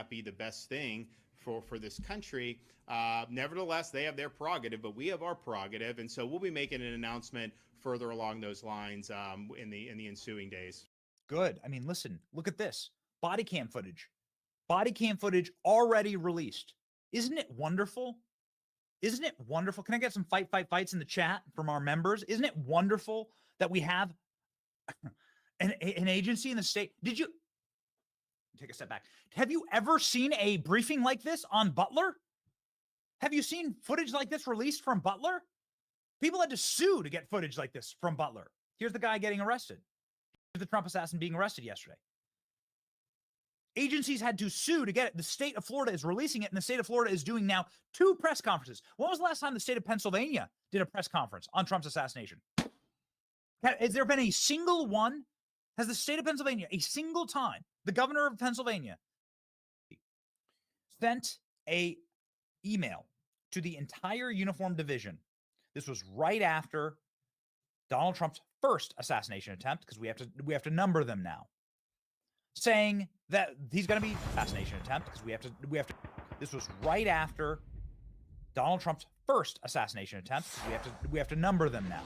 not be the best thing for this country. Nevertheless, they have their prerogative, but we have our prerogative, and so we'll be making an announcement further along those lines in the ensuing days. Good. I mean, listen, look at this body cam footage. Body cam footage already released. Isn't it wonderful? Isn't it wonderful? Can I get some fights in the chat from our members? Isn't it wonderful that we have an agency in the state? Did you take a step back? Have you ever seen a briefing like this on Butler? Have you seen footage like this released from Butler? People had to sue to get footage like this from Butler. Here's the guy getting arrested. Here's the Trump assassin being arrested yesterday. Agencies had to sue to get it. The state of Florida is releasing it, and the state of Florida is doing now 2 press conferences. When was the last time the state of Pennsylvania did a press conference on Trump's assassination? Has there been a single one? Has the state of Pennsylvania, a single time, the governor of Pennsylvania sent a email to the entire uniform division? This was right after Donald Trump's first assassination attempt, because we have to number them now, saying that he's going to be assassination attempt because we have to. This was right after Donald Trump's first assassination attempt because we have to number them now,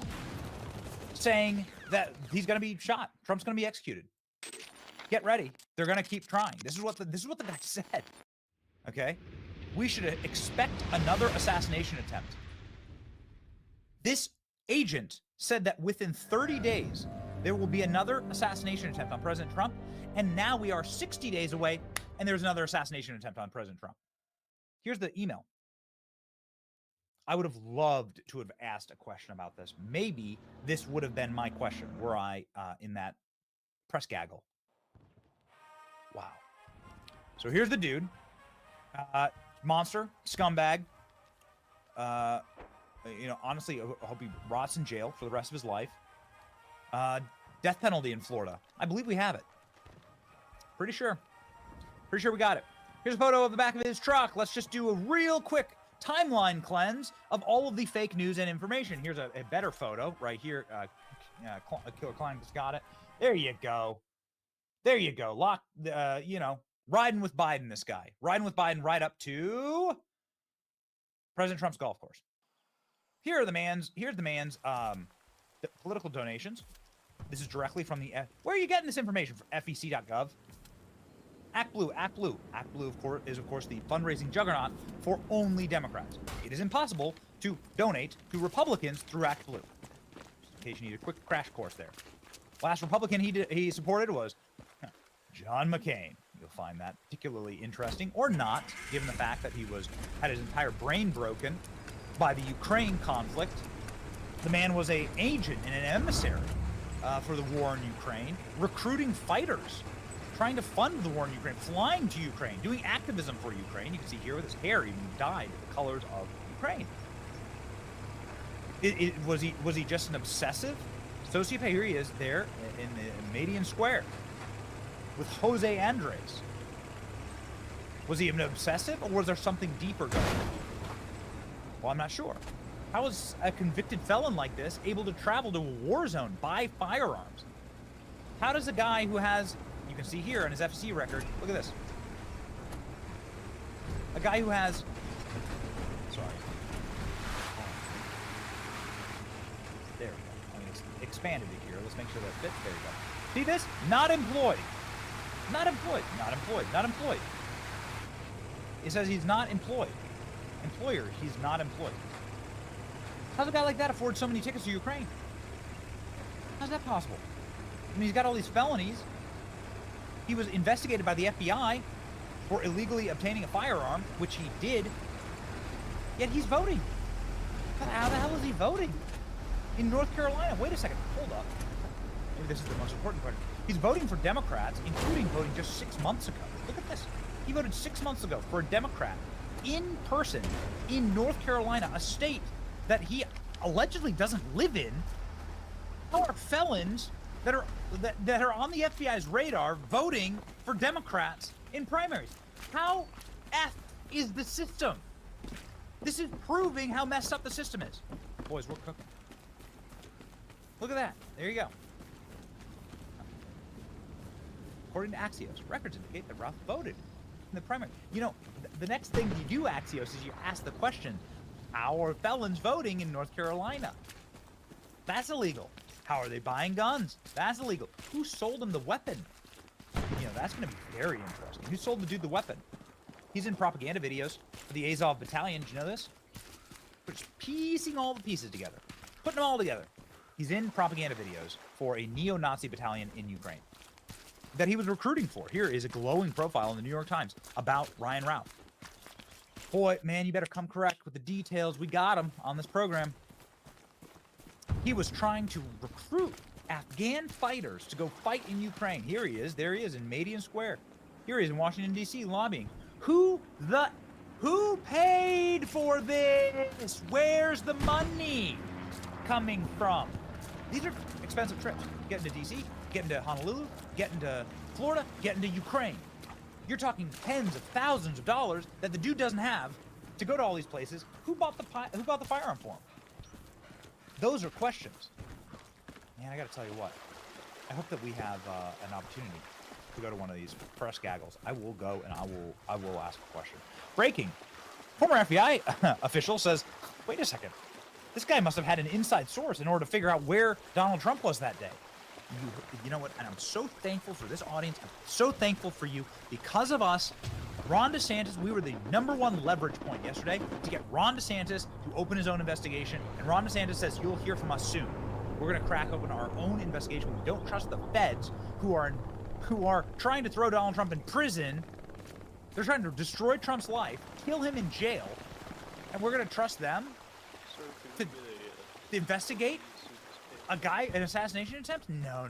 saying that he's going to be shot. Trump's going to be executed. Get ready. They're going to keep trying. This is what the guy said. Okay, we should expect another assassination attempt. This agent said that within 30 days, there will be another assassination attempt on President Trump. And now we are 60 days away, and there's another assassination attempt on President Trump. Here's the email. I would have loved to have asked a question about this. Maybe this would have been my question were I in that press gaggle. Wow. So here's the dude. Monster, scumbag. Honestly, I hope he rots in jail for the rest of his life. Death penalty in Florida. I believe we have it. Pretty sure we got it. Here's a photo of the back of his truck. Let's just do a real quick timeline cleanse of all of the fake news and information. Here's a better photo right here. Killer Klein just got it. There you go. Riding with Biden, this guy. Riding with Biden right up to President Trump's golf course. Here's the man's political donations. This is directly from where are you getting this information from? FEC.gov. Act Blue, of course, the fundraising juggernaut for only Democrats. It is impossible to donate to Republicans through Act Blue. Just in case you need a quick crash course there. Last Republican he supported was John McCain. You'll find that particularly interesting, or not, given the fact that he had his entire brain broken by the Ukraine conflict. The man was an agent and an emissary for the war in Ukraine, recruiting fighters, trying to fund the war in Ukraine, flying to Ukraine, doing activism for Ukraine. You can see here with his hair even dyed the colors of Ukraine. Was he just an obsessive sociopath? Here he is there in the Madian Square with Jose Andres. Was he an obsessive, or was there something deeper going on? Well, I'm not sure. How is a convicted felon like this able to travel to a war zone, buy firearms? How does a guy who has, you can see here on his FCC record, look at this. A guy who has, there we go. I mean, it's expanded it here. Let's make sure that fits. There we go. See this? Not employed. Not employed. Not employed. Not employed. It says he's not employed. Employer, he's not employed. How's a guy like that afford so many tickets to Ukraine? How's that possible? I mean, he's got all these felonies. He was investigated by the FBI for illegally obtaining a firearm, which he did. Yet he's voting. How the hell is he voting? In North Carolina. Wait a second. Hold up. Maybe this is the most important part. He's voting for Democrats, including voting just 6 months ago. Look at this. He voted 6 months ago for a Democrat in person in North Carolina, a state that he allegedly doesn't live in. How are felons that are on the FBI's radar voting for Democrats in primaries? How F is the system? This is proving how messed up the system is. Boys, we're cooking. Look at that. There you go. According to Axios, records indicate that Roth voted the primary. You know, the next thing you do, Axios, is you ask the question, how are felons voting in North Carolina? That's illegal. How are they buying guns? That's illegal. Who sold them the weapon? You know, that's going to be very interesting. Who sold the dude the weapon? He's in propaganda videos for the Azov Battalion. Did you know this? We're just piecing all the pieces together, putting them all together. He's in propaganda videos for a neo-Nazi battalion in Ukraine that he was recruiting for. Here is a glowing profile in the New York Times about Ryan Ralph. Boy, man, you better come correct with the details. We got him on this program. He was trying to recruit Afghan fighters to go fight in Ukraine. Here he is. There he is in Madian Square. Here he is in Washington, D.C. lobbying. Who paid for this? Where's the money coming from? These are expensive trips. Getting to D.C., getting to Honolulu, getting to Florida, getting to Ukraine. You're talking tens of thousands of dollars that the dude doesn't have to go to all these places. Who bought the firearm for him? Those are questions. Man, I got to tell you what. I hope that we have an opportunity to go to one of these press gaggles. I will go and I will ask a question. Breaking. Former FBI official says, wait a second. This guy must have had an inside source in order to figure out where Donald Trump was that day. You know what? And I'm so thankful for this audience. I'm so thankful for you. Because of us, Ron DeSantis, we were the #1 leverage point yesterday to get Ron DeSantis to open his own investigation. And Ron DeSantis says, you'll hear from us soon. We're going to crack open our own investigation. We don't trust the feds who are trying to throw Donald Trump in prison. They're trying to destroy Trump's life, kill him in jail. And we're going to trust them to investigate an assassination attempt? No.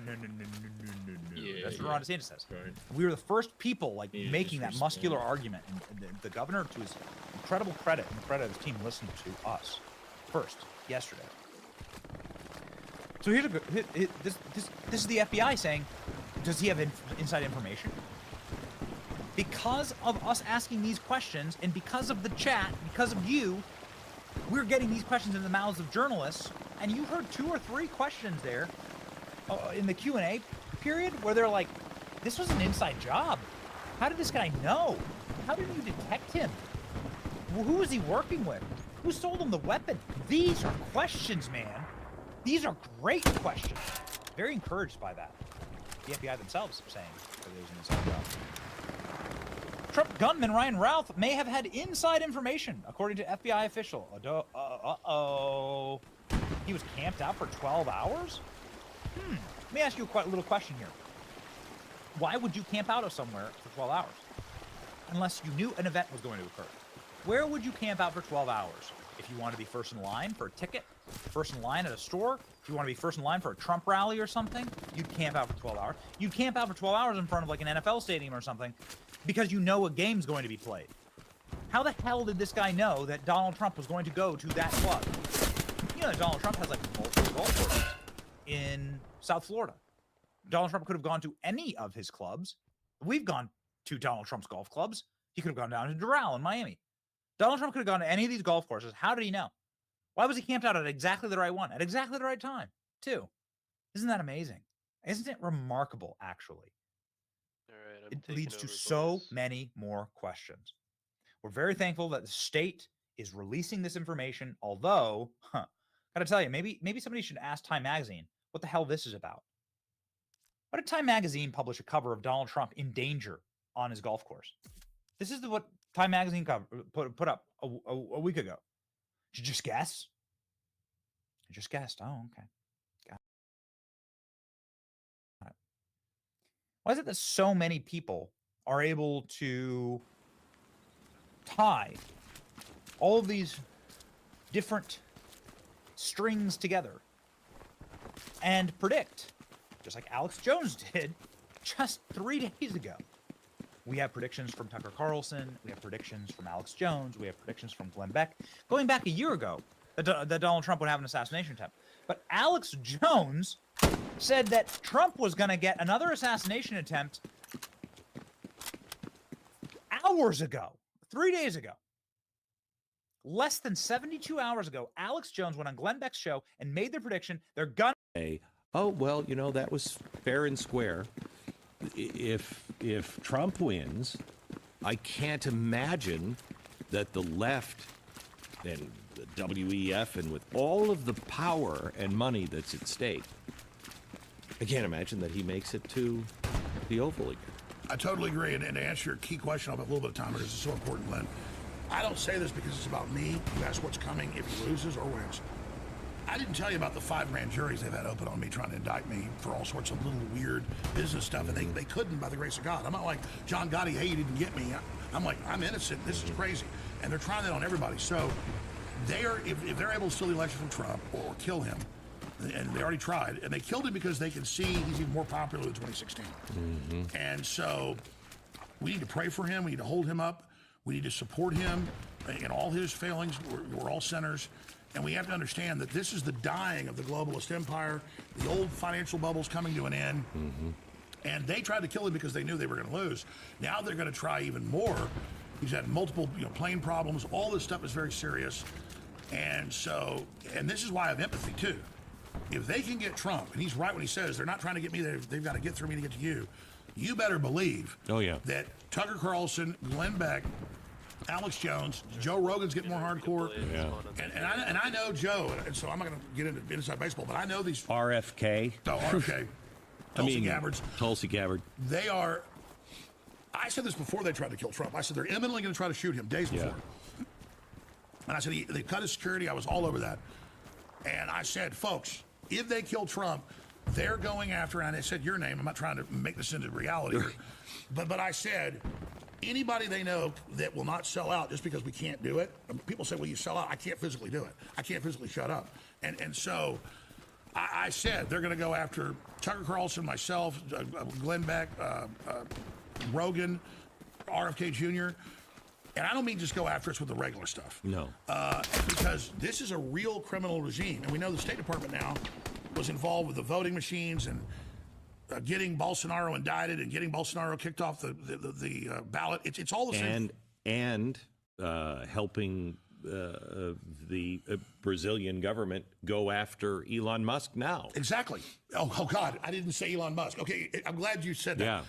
That's what Ron DeSantis says. Right. We were the first people making that muscular argument, and the governor, to his incredible credit and the credit of his team, listened to us first yesterday. So here's this is the FBI saying, does he have inside information? Because of us asking these questions, and because of the chat, because of you, we're getting these questions in the mouths of journalists. And you heard 2 or 3 questions there in the Q&A period where they're like, this was an inside job. How did this guy know? How did you detect him? Who was he working with? Who sold him the weapon? These are questions, man. These are great questions. Very encouraged by that. The FBI themselves are saying that it was an inside job. Trump gunman Ryan Ralph may have had inside information, according to FBI official. Uh-oh. He was camped out for 12 hours? Let me ask you a little question here. Why would you camp out of somewhere for 12 hours? Unless you knew an event was going to occur. Where would you camp out for 12 hours? If you want to be first in line for a ticket, first in line at a store, if you want to be first in line for a Trump rally or something, you'd camp out for 12 hours. You'd camp out for 12 hours in front of an NFL stadium or something because you know a game's going to be played. How the hell did this guy know that Donald Trump was going to go to that club? You know that Donald Trump has multiple golf courses in South Florida. Donald Trump could have gone to any of his clubs. We've gone to Donald Trump's golf clubs. He could have gone down to Doral in Miami. Donald Trump could have gone to any of these golf courses. How did he know? Why was he camped out at exactly the right one, at exactly the right time, too? Isn't that amazing? Isn't it remarkable, actually? All right, it leads to so many more questions. We're very thankful that the state is releasing this information, although, gotta tell you, maybe somebody should ask Time Magazine what the hell this is about. Why did Time Magazine publish a cover of Donald Trump in danger on his golf course? This is what Time Magazine put up a week ago. Did you just guess? I just guessed. Oh, okay. Got it. Why is it that so many people are able to tie all of these different strings together and predict, just like Alex Jones did just 3 days ago? We have predictions from Tucker Carlson. We have predictions from Alex Jones. We have predictions from Glenn Beck going back a year ago that Donald Trump would have an assassination attempt. But Alex Jones said that Trump was going to get another assassination attempt hours ago, 3 days ago. Less than 72 hours ago, Alex Jones went on Glenn Beck's show and made the prediction they're going to... Oh, well, that was fair and square. If Trump wins, I can't imagine that the left and the WEF, and with all of the power and money that's at stake, I can't imagine that he makes it to the Oval again. I totally agree. And to answer your key question, I'll have a little bit of time because it's so important, Glenn. I don't say this because it's about me. You ask what's coming if he loses or wins. I didn't tell you about the 5 grand juries they've had open on me trying to indict me for all sorts of little weird business stuff, and they couldn't by the grace of God. I'm not like John Gotti, hey, you didn't get me. I'm like, I'm innocent. This is crazy. And they're trying that on everybody. So they are, if they're able to steal the election from Trump or kill him, and they already tried, and they killed him because they can see he's even more popular than 2016. And so we need to pray for him. We need to hold him up. We need to support him in all his failings. We're all sinners. And we have to understand that this is the dying of the globalist empire. The old financial bubble's coming to an end. And they tried to kill him because they knew they were going to lose. Now they're going to try even more. He's had multiple, plane problems. All this stuff is very serious. And so, and this is why I have empathy too. If they can get Trump, and he's right when he says they're not trying to get me, they've got to get through me to get to you. You better believe that Tucker Carlson, Glenn Beck, Alex Jones, Joe Rogan's getting more hardcore. And I know Joe, and so I'm not going to get into inside baseball, but I know these. RFK. Oh, RFK. Tulsi Gabbard. They are. I said this before they tried to kill Trump. I said they're imminently going to try to shoot him days before. And I said they cut his security. I was all over that. And I said, folks, if they kill Trump, they're going after, and I said your name. I'm not trying to make this into reality here. But I said, anybody they know that will not sell out just because we can't do it. People say, well, you sell out. I can't physically do it. I can't physically shut up. And so I said they're going to go after Tucker Carlson, myself, Glenn Beck, Rogan, RFK Jr., and I don't mean just go after us with the regular stuff. No. Because this is a real criminal regime. And we know the State Department now was involved with the voting machines and getting Bolsonaro indicted and getting Bolsonaro kicked off the ballot. It's all the same. And helping the Brazilian government go after Elon Musk now. Exactly. Oh, God, I didn't say Elon Musk. Okay, I'm glad you said that. Yeah.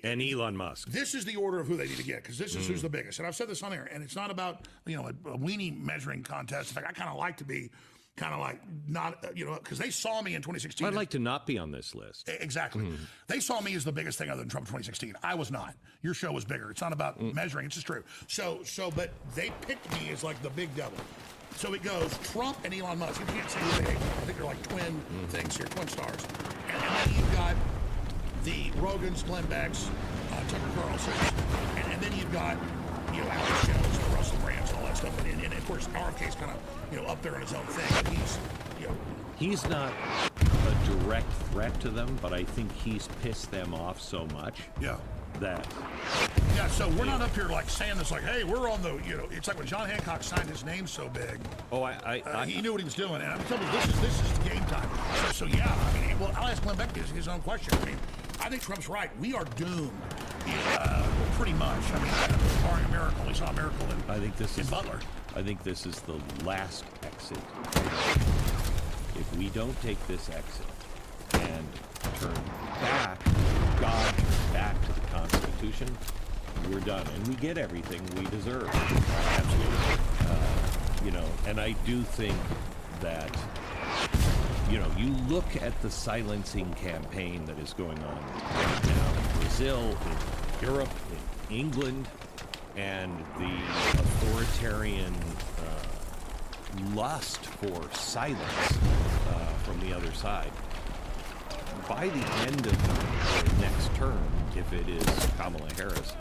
And Elon Musk. This is the order of who they need to get, because this is who's the biggest. And I've said this on air, and it's not about, a weenie measuring contest. In fact, I kind of like to be kind of like not, because they saw me in 2016. I'd like to not be on this list. Exactly. They saw me as the biggest thing other than Trump in 2016. I was not. Your show was bigger. It's not about measuring. It's just true. But they picked me as like the big devil. So it goes Trump and Elon Musk. You can't say who they hate. I think they're like twin things here, twin stars. And then you've got the Rogans, Glenn Becks, Tucker Carlsons, and then you've got, Alex Jones, the Russell Brands, all that stuff. And of course, RFK's kind of, up there on his own thing. He's not a direct threat to them, but I think he's pissed them off so much. That. Yeah, so we're not up here like saying this like, hey, we're on the, it's like when John Hancock signed his name so big. Oh, he knew what he was doing, and I'm telling you, this is game time. So yeah, I'll ask Glenn Beck his own question. I think Trump's right. We are doomed, pretty much. Barring a miracle, we saw a miracle in Butler. I think this is the last exit. If we don't take this exit and turn back, back to the Constitution, we're done, and we get everything we deserve. Absolutely. And I do think that, you look at the silencing campaign that is going on right now in Brazil, in Europe, in England, and the authoritarian lust for silence from the other side. By the end of the next term, if it is Kamala Harris,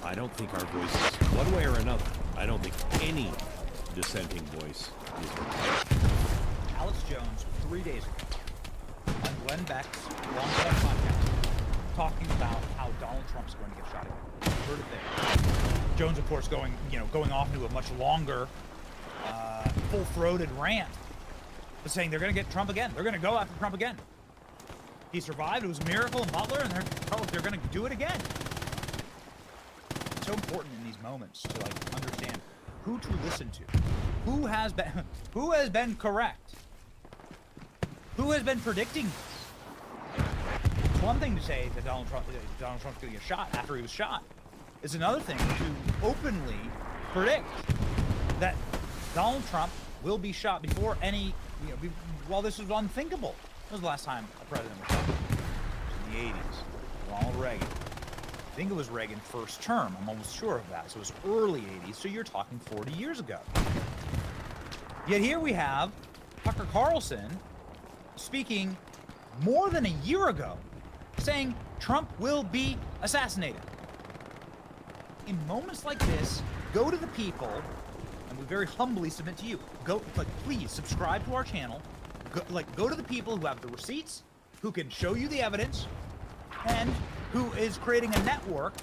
I don't think our voices, one way or another, I don't think any dissenting voice is heard. Alex Jones, 3 days ago, on Glenn Beck's long-term podcast, talking about how Donald Trump's going to get shot at. Heard it there. Jones, of course, going off into a much longer, full-throated rant, but saying they're going to get Trump again. They're going to go after Trump again. He survived. It was a miracle in Butler, and they're going to do it again. It's so important in these moments to understand who to listen to, who has been correct, who has been predicting this. It's one thing to say that Donald Trump's going to get shot after he was shot. It's another thing to openly predict that Donald Trump will be shot before any, while this was unthinkable. When was the last time a president was shot? It was in the 80s. Ronald Reagan. I think it was Reagan's first term. I'm almost sure of that. So it was early 80s. So you're talking 40 years ago. Yet here we have Tucker Carlson speaking more than a year ago, saying Trump will be assassinated. In moments like this, go to the people, and we very humbly submit to you. Please subscribe to our channel. Go to the people who have the receipts, who can show you the evidence, and who is creating a network,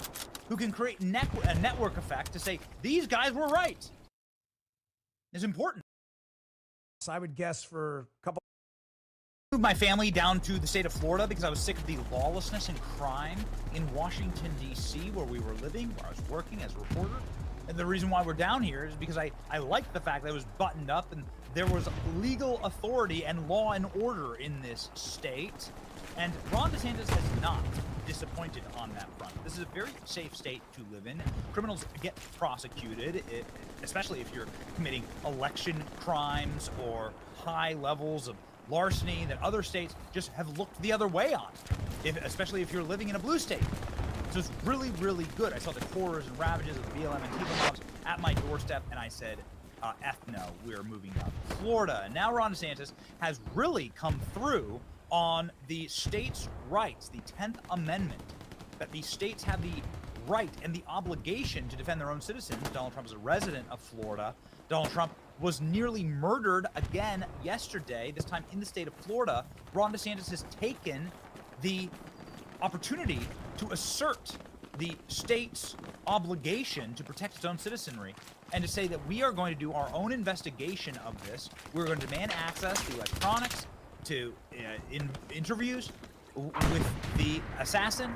who can create a network effect to say these guys were right. It's important. I would guess for a couple. Moved my family down to the state of Florida because I was sick of the lawlessness and crime in Washington, D.C., where we were living, where I was working as a reporter. And the reason why we're down here is because I liked the fact that it was buttoned up and there was legal authority and law and order in this state. And Ron DeSantis has not disappointed on that front. This is a very safe state to live in. Criminals get prosecuted, especially if you're committing election crimes or high levels of larceny that other states just have looked the other way on, especially if you're living in a blue state. So it's really, really good. I saw the horrors and ravages of the BLM and Antifa mobs at my doorstep, and I said, F no, we're moving down to Florida. And now Ron DeSantis has really come through on the states' rights, the 10th Amendment, that the states have the right and the obligation to defend their own citizens. Donald Trump is a resident of Florida. Donald Trump was nearly murdered again yesterday, this time in the state of Florida. Ron DeSantis has taken the opportunity to assert the state's obligation to protect its own citizenry and to say that we are going to do our own investigation of this. We're going to demand access to electronics, to interviews with the assassin,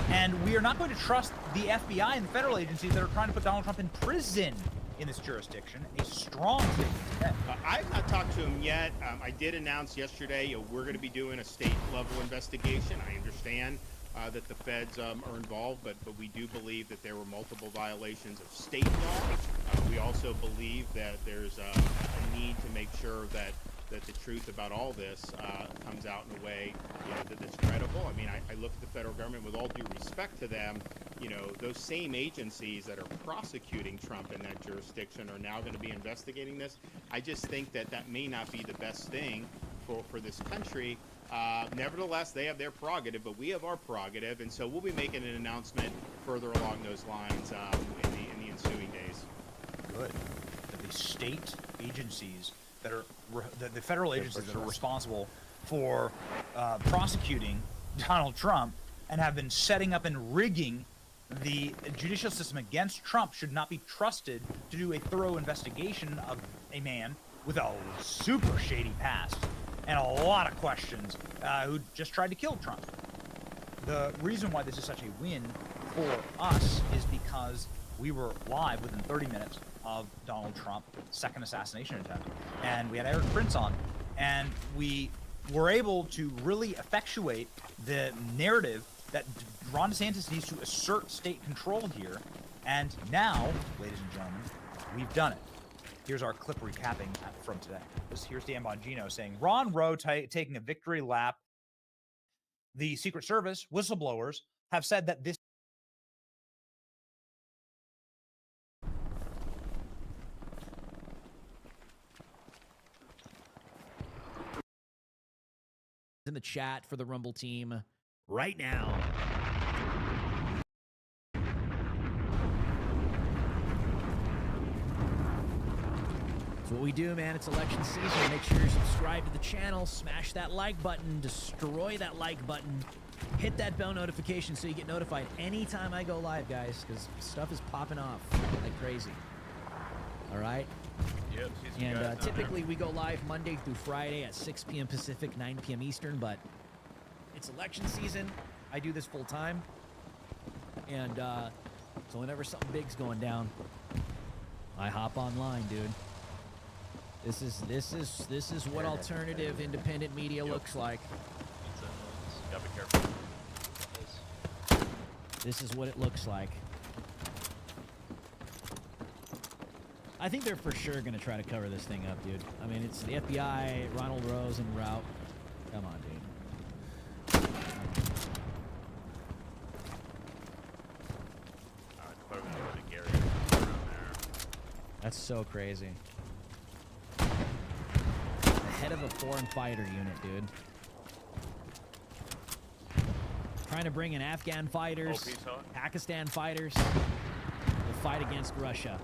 and we are not going to trust the FBI and the federal agencies that are trying to put Donald Trump in prison in this jurisdiction. A strong statement today. I have not talked to him yet. I did announce yesterday we're going to be doing a state-level investigation. I understand that the feds are involved, but we do believe that there were multiple violations of state law. We also believe that there's a need to make sure that the truth about all this comes out in a way, that's credible. I mean, I look at the federal government with all due respect to them. Those same agencies that are prosecuting Trump in that jurisdiction are now going to be investigating this. I just think that may not be the best thing for this country. Nevertheless, they have their prerogative, but we have our prerogative, and so we'll be making an announcement further along those lines in the ensuing days. Good. That the state agencies that are the federal agencies that are responsible for prosecuting Donald Trump and have been setting up and rigging the judicial system against Trump should not be trusted to do a thorough investigation of a man with a super shady past and a lot of questions who just tried to kill Trump. The reason why this is such a win for us is because we were live within 30 minutes of Donald Trump's second assassination attempt. And we had Eric Prince on, and we were able to really effectuate the narrative that Ron DeSantis needs to assert state control here. And now, ladies and gentlemen, we've done it. Here's our clip recapping from today. Here's Dan Bongino saying, Ron Rowe taking a victory lap. The Secret Service whistleblowers have said that this in the chat for the Rumble team right now. That's what we do, man. It's election season. Make sure you're subscribed to the channel. Smash that like button. Destroy that like button. Hit that bell notification so you get notified anytime I go live, guys, because stuff is popping off like crazy. All right? Yep. And typically we go live Monday through Friday at 6 p.m. Pacific, 9 p.m. Eastern, but it's election season. I do this full time. And so whenever something big's going down, I hop online, dude. This is what alternative independent media looks like. Gotta be careful. This is what it looks like. I think they're for sure going to try to cover this thing up, dude. I mean, it's the FBI, Ronald Rose en route. Come on, dude. Clearly the Gary around there. That's so crazy. The head of a foreign fighter unit, dude. Trying to bring in Afghan fighters, peace out. Pakistan fighters to fight against Russia.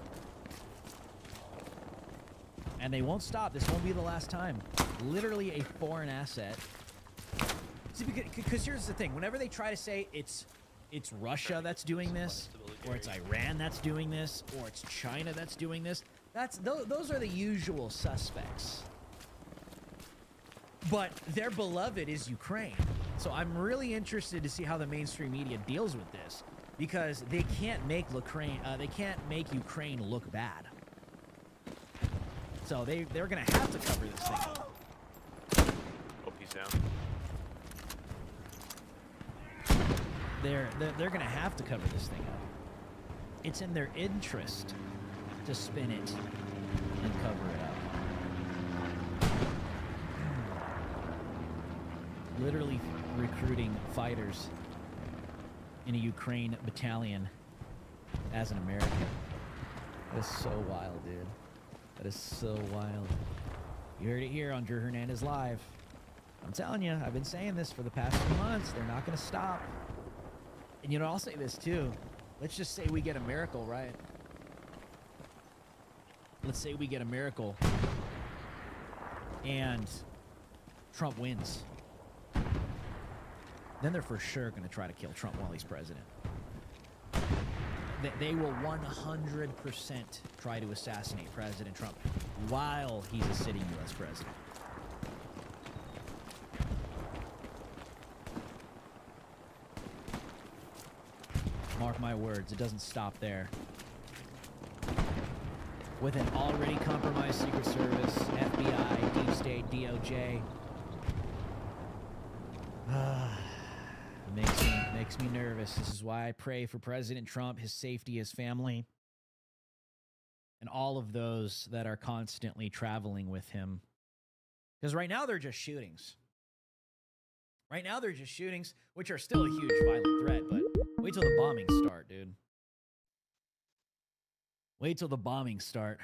And they won't stop. This won't be the last time. Literally a foreign asset. See, because here's the thing. Whenever they try to say it's Russia that's doing this, or it's Iran that's doing this, or it's China that's doing this, those are the usual suspects. But their beloved is Ukraine. So I'm really interested to see how the mainstream media deals with this, because they can't make Ukraine look bad. So they're gonna have to cover this thing up. Oh, peace down. They're gonna have to cover this thing up. It's in their interest to spin it and cover it up. Literally recruiting fighters in a Ukraine battalion as an American. That is so wild, dude. That is so wild. You heard it here on Drew Hernandez Live. I'm telling you, I've been saying this for the past few months. They're not going to stop. And you know, I'll say this too. Let's just say we get a miracle, right? Let's say we get a miracle and Trump wins. Then they're for sure going to try to kill Trump while he's president. They will 100% try to assassinate President Trump while he's a sitting U.S. president. Mark my words, it doesn't stop there. With an already compromised Secret Service, FBI, Deep State, DOJ. Makes me nervous. This is why I pray for President Trump, his safety, his family, and all of those that are constantly traveling with him. Because right now they're just shootings. Right now they're just shootings, which are still a huge violent threat, but wait till the bombings start, dude. Wait till the bombings start,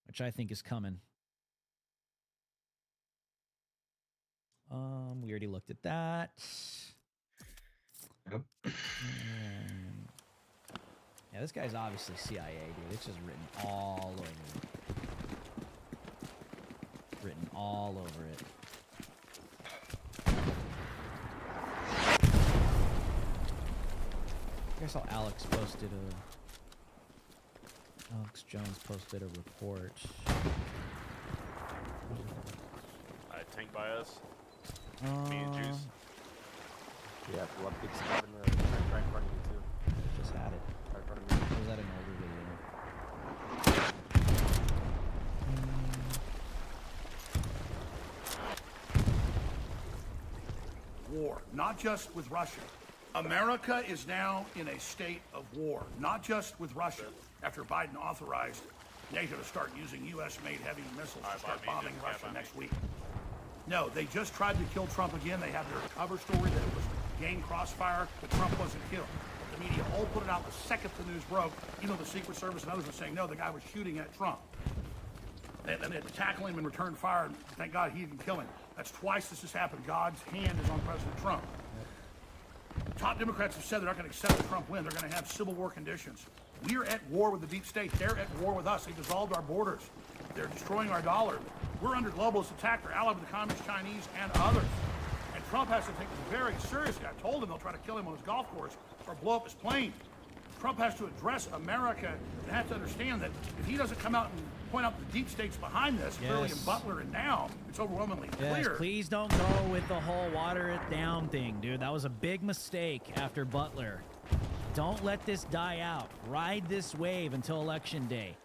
which I think is coming. We already looked at that. Yep. Yeah, this guy's obviously CIA, dude. It's just written all over it. Written all over it. I saw Alex Jones posted a report. Tank by us. Me and Juice. Yeah, blood big spot in the right in front of you too. Just had it. Right in front of you. Was that an older video? War, not just with Russia. America is now in a state of war, not just with Russia. After Biden authorized NATO to start using U.S.-made heavy missiles to start bombing Russia next week. No, they just tried to kill Trump again. They have their cover story that it was gang crossfire, but Trump wasn't killed. But the media all put it out the second the news broke, even though the Secret Service and others were saying, no, the guy was shooting at Trump. And they had to tackle him and return fire, and thank God he didn't kill him. That's twice this has happened. God's hand is on President Trump. Top Democrats have said they're not going to accept the Trump win. They're going to have civil war conditions. We're at war with the deep state. They're at war with us. They dissolved our borders. They're destroying our dollar. We're under globalist attack. They're allied with the communist Chinese and others. And Trump has to take this very seriously. I told him they'll try to kill him on his golf course or blow up his plane. Trump has to address America and has to understand that if he doesn't come out and point out the deep states behind this, clearly in Butler and now, it's overwhelmingly clear. Please don't go with the whole water it down thing, dude. That was a big mistake after Butler. Don't let this die out. Ride this wave until Election Day.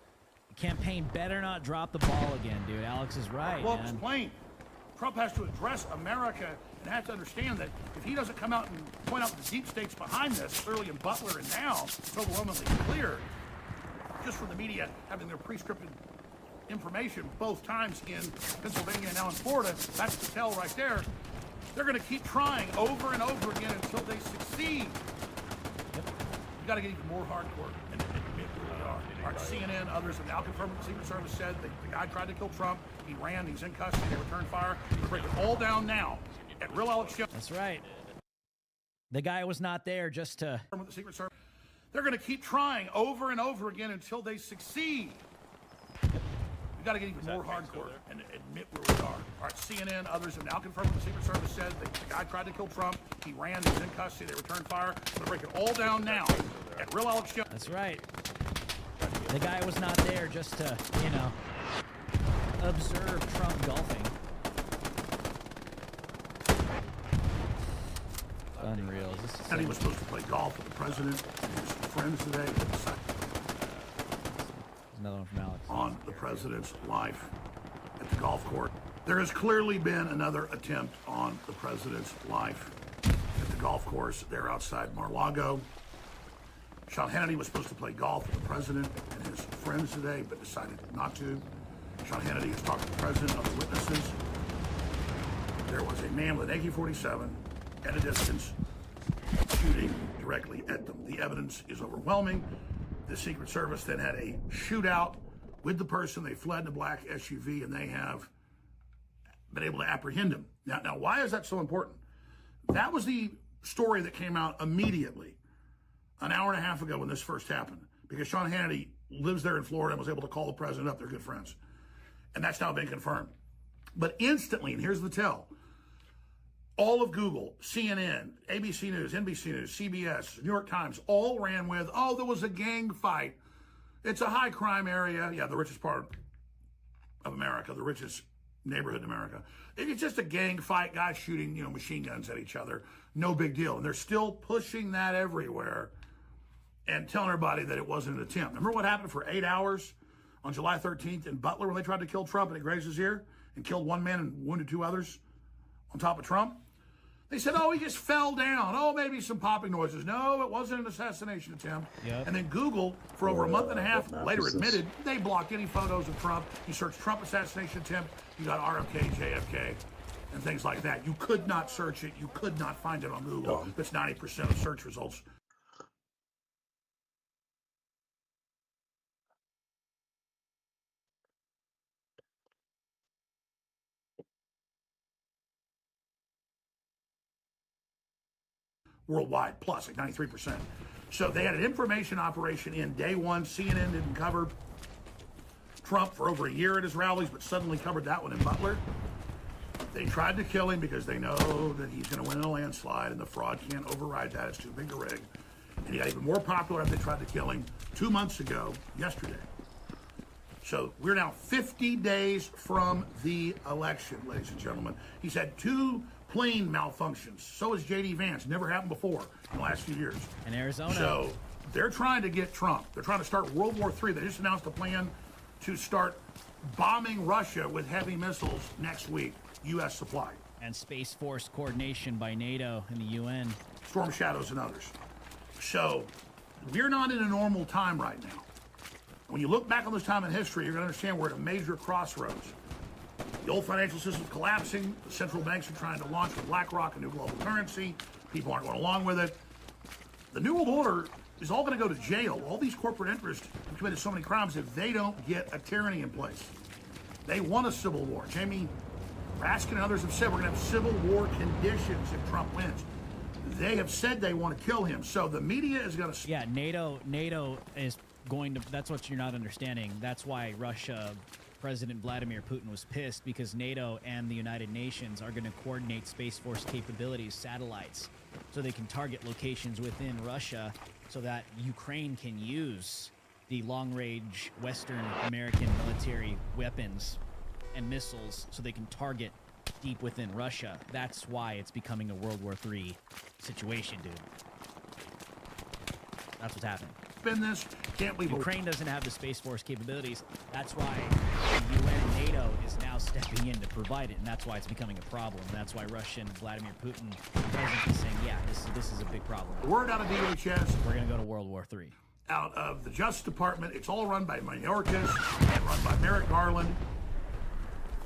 The campaign better not drop the ball again, dude. Alex is right, Well, man. it's plain. Trump has to address America and has to understand that if he doesn't come out and point out the deep states behind this, clearly in Butler and now, it's overwhelmingly clear. just from the media having their pre-scripted information both times in Pennsylvania and now in Florida. That's the tell right there. They're going to keep trying over and over again until they succeed. You got to get even more hardcore and admit where we are. All right, CNN, others have now confirmed what the Secret Service said. The guy tried to kill Trump. He ran. He's in custody. They returned fire. We're breaking it all down now at Real Alex Show. That's right. The guy was not there just to... With the Secret Service. They're going to keep trying over and over again until they succeed. You got to get even more hardcore and admit where we are. All right, CNN, others have now confirmed what the Secret Service said. The guy tried to kill Trump. He ran. He's in custody. They returned fire. We're breaking it all down now at Real Alex Show. That's right. The guy was not there just to, you know, observe Trump golfing. Unreal. This is And he was supposed to play golf with the president and his friends today. another one from Alex. On the president's life at the golf course. There has clearly been another attempt on the president's life at the golf course there outside Mar-a-Lago. Sean Hannity was supposed to play golf with the president and his friends today, but decided not to. Sean Hannity has talked to the president, other witnesses. There was a man with an AK-47 at a distance shooting directly at them. The evidence is overwhelming. The Secret Service then had a shootout with the person. They fled in a black SUV, and they have been able to apprehend him. Now, why is that so important? That was the story that came out immediately an hour and a half ago when this first happened, because Sean Hannity lives there in Florida and was able to call the president up. They're good friends. And that's now been confirmed. But instantly, and here's the tell, all of Google, CNN, ABC News, NBC News, CBS, New York Times, all ran with, oh, there was a gang fight. It's a high crime area. Yeah, the richest part of America, the richest neighborhood in America. It's just a gang fight, guys shooting, machine guns at each other. No big deal. And they're still pushing that everywhere and telling everybody that it wasn't an attempt. Remember what happened for 8 hours on July 13th in Butler when they tried to kill Trump and it grazed his ear and killed one man and wounded two others on top of Trump? They said, oh, he just fell down. Oh, maybe some popping noises. No, it wasn't an assassination attempt. Yep. And then Google, for over a month and a half, later admitted they blocked any photos of Trump. You searched Trump assassination attempt, you got RFK, JFK, and things like that. You could not search it. You could not find it on Google. That's 90% of search results. Worldwide, plus like 93%. So they had an information operation in day one. CNN didn't cover Trump for over a year at his rallies, but suddenly covered that one in Butler. They tried to kill him because they know that he's going to win in a landslide, and the fraud can't override that. It's too big a rig. And he got even more popular after they tried to kill him 2 months ago, yesterday. So we're now 50 days from the election, ladies and gentlemen. He's had 2 plane malfunctions. So has J.D. Vance. Never happened before in the last few years. In Arizona. So they're trying to get Trump. They're trying to start World War III. They just announced a plan to start bombing Russia with heavy missiles next week, U.S. supply. And Space Force coordination by NATO and the UN. Storm Shadows and others. So we're not in a normal time right now. When you look back on this time in history, you're going to understand we're at a major crossroads. The old financial system's collapsing. The central banks are trying to launch with BlackRock a new global currency. People aren't going along with it. The New World Order is all going to go to jail. All these corporate interests have committed so many crimes if they don't get a tyranny in place. They want a civil war. Jamie Raskin and others have said we're going to have civil war conditions if Trump wins. They have said they want to kill him. So the media is going to... Yeah, NATO is going to... That's what you're not understanding. That's why Russia... President Vladimir Putin was pissed because NATO and the United Nations are going to coordinate Space Force capabilities, satellites, so they can target locations within Russia so that Ukraine can use the long-range Western American military weapons and missiles so they can target deep within Russia. That's why it's becoming a World War III situation, dude. That's what's happening. This. Can't believe Ukraine doesn't have the Space Force capabilities. That's why the UN and NATO is now stepping in to provide it, and that's why it's becoming a problem. And that's why Russia and Vladimir Putin, the president, is saying, yeah, this is a big problem. Word out of DHS. We're going to go to World War III. out of the Justice Department. It's all run by Mayorkas and run by Merrick Garland.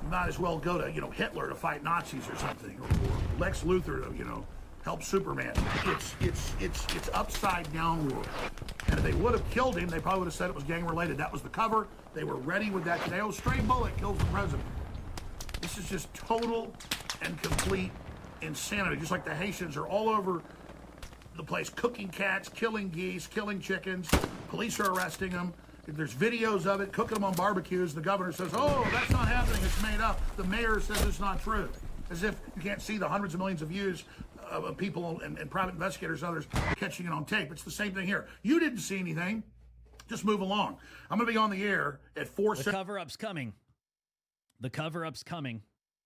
You might as well go to, Hitler to fight Nazis or something, or Lex Luthor to, help Superman. It's upside down world. And if they would have killed him, they probably would have said it was gang related. That was the cover. They were ready with that. Today, stray bullet kills the president. This is just total and complete insanity. Just like the Haitians are all over the place, cooking cats, killing geese, killing chickens. Police are arresting them. There's videos of it, cooking them on barbecues. The governor says, oh, that's not happening, it's made up. The mayor says it's not true. As if you can't see the hundreds of millions of views of people and private investigators and others catching it on tape. It's the same thing here. You didn't see anything. Just move along. I'm going to be on the air at 4... The cover-up's coming. The cover-up's coming.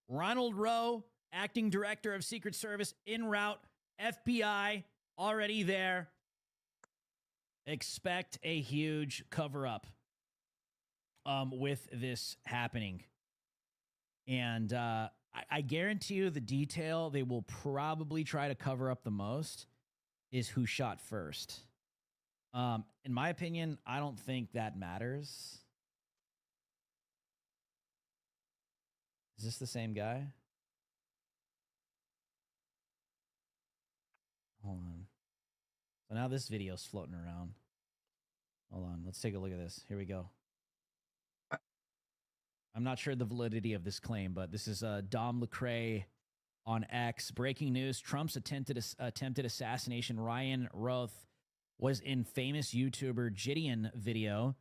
Ronald Rowe, acting director of Secret Service, en route. FBI, already there. Expect a huge cover-up with this happening. And I guarantee you the detail they will probably try to cover up the most is who shot first. In my opinion, I don't think that matters. Is this the same guy? Hold on. So now this video's floating around. Hold on. Let's take a look at this. Here we go. I'm not sure the validity of this claim, but this is Dom Lecrae on X. Breaking news. Trump's attempted assassination. Ryan Roth was in famous YouTuber Gideon video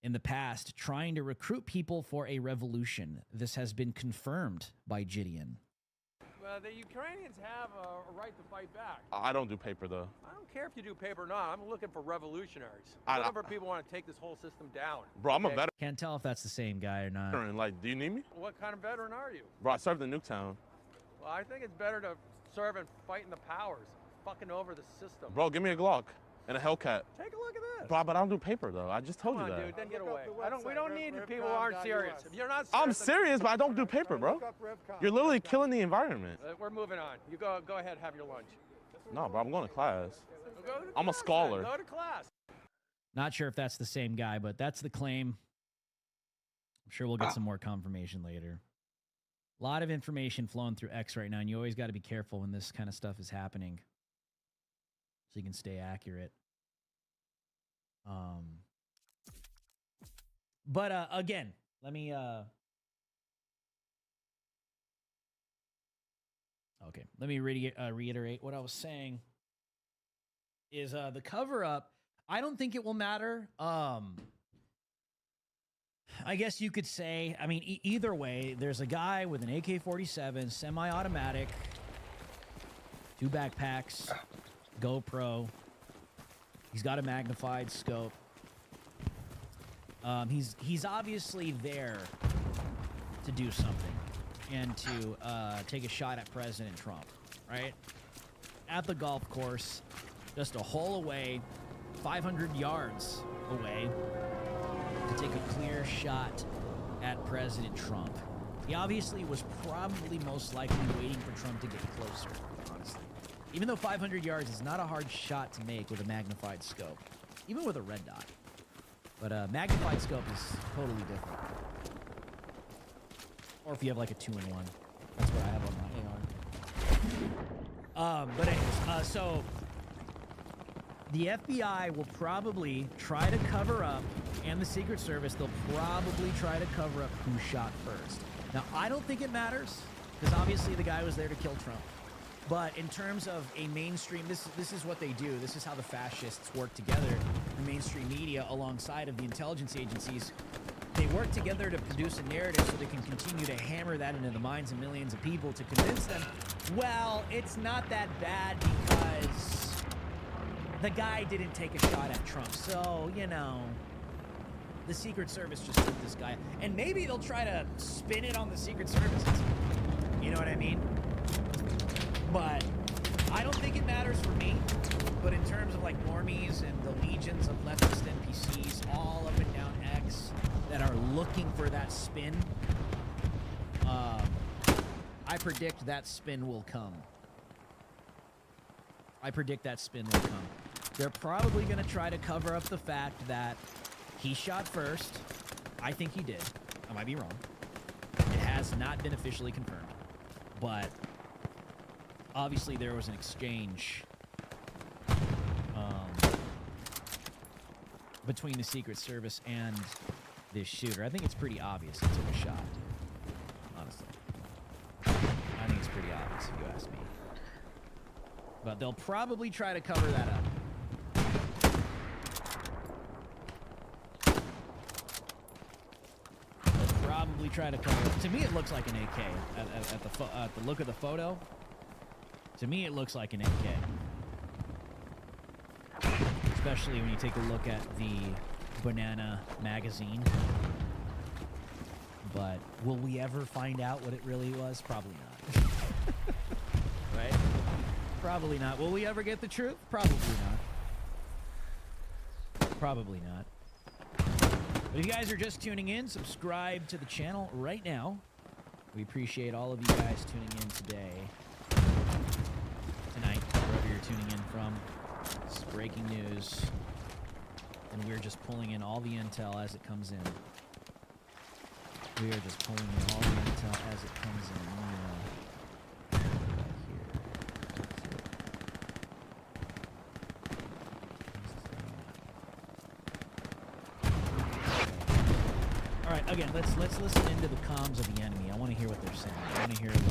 in the past trying to recruit people for a revolution. This has been confirmed by Gideon. The Ukrainians have a right to fight back. I don't do paper, though. I don't care if you do paper or not. I'm looking for revolutionaries. Whatever people want to take this whole system down. Bro, I'm a veteran. Can't tell if that's the same guy or not. Like, do you need me? What kind of veteran are you? Bro, I served in Nuketown. Well, I think it's better to serve and fight in the powers, fucking over the system. Bro, give me a Glock and a Hellcat. Take a look at this. Bro, but I don't do paper, though. I just told Come you on, that. dude, then get away. We don't need people who aren't serious. If you're not serious, I'm serious, but I don't do paper, bro. You're literally killing the environment. We're moving on. You go ahead, have your lunch. No, bro, I'm going to class. Go to I'm a class, scholar. then. Go to class. Not sure if that's the same guy, but that's the claim. I'm sure we'll get some more confirmation later. A lot of information flowing through X right now, and you always got to be careful when this kind of stuff is happening so you can stay accurate. But again, let me reiterate what I was saying is the cover up. I don't think it will matter. I guess you could say, I mean, either way, there's a guy with an AK-47 semi-automatic, 2 backpacks, GoPro. He's got a magnified scope. He's obviously there to do something and to take a shot at President Trump, right? At the golf course, just a hole away, 500 yards away, to take a clear shot at President Trump. He obviously was probably most likely waiting for Trump to get closer, honestly. Even though 500 yards is not a hard shot to make with a magnified scope, even with a red dot. But a magnified scope is totally different. Or if you have like a 2-in-1. That's what I have on my AR. But anyways, so the FBI will probably try to cover up, and the Secret Service, they'll probably try to cover up who shot first. Now, I don't think it matters, because obviously the guy was there to kill Trump. But in terms of a mainstream, this is what they do. This is how the fascists work together, the mainstream media alongside of the intelligence agencies. They work together to produce a narrative so they can continue to hammer that into the minds of millions of people to convince them, well, it's not that bad because the guy didn't take a shot at Trump. So, you know, the Secret Service just took this guy. And maybe they'll try to spin it on the Secret Service. You know what I mean? But I don't think it matters for me. But in terms of like normies and the legions of leftist NPCs all up and down X that are looking for that spin, I predict that spin will come. I predict that spin will come. They're probably going to try to cover up the fact that he shot first. I think he did. I might be wrong. It has not been officially confirmed. But obviously there was an exchange between the Secret Service and this shooter. I think it's pretty obvious he took a shot, honestly. I think it's pretty obvious if you ask me. But they'll probably try to cover that up. They'll probably try to cover it. To me, it looks like an AK at the look of the photo. To me, it looks like an AK. Especially when you take a look at the banana magazine. But will we ever find out what it really was? Probably not. Right? Probably not. Will we ever get the truth? Probably not. Probably not. But if you guys are just tuning in, subscribe to the channel right now. We appreciate all of you guys tuning in today. Tonight, wherever you're tuning in from. It's breaking news. And we're just pulling in all the intel as it comes in. We are just pulling in all the intel as it comes in. All right, again, let's listen into the comms of the enemy. I want to hear what they're saying. I want to hear what.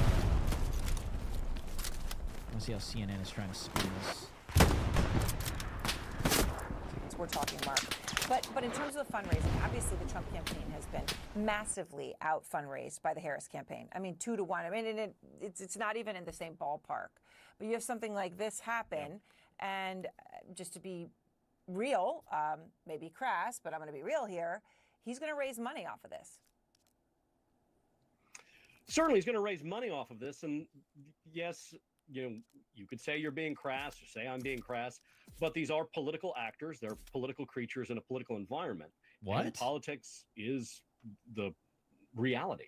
I want to see how CNN is trying to spin this. We're talking, Mark. But in terms of the fundraising, obviously the Trump campaign has been massively out fundraised by the Harris campaign. I mean, 2 to 1. I mean, it's not even in the same ballpark. But you have something like this happen, and just to be real, maybe crass, but I'm going to be real here. He's going to raise money off of this. Certainly, he's going to raise money off of this, and yes. You know, you could say you're being crass or say I'm being crass, but these are political actors. They're political creatures in a political environment. What? And politics is the reality.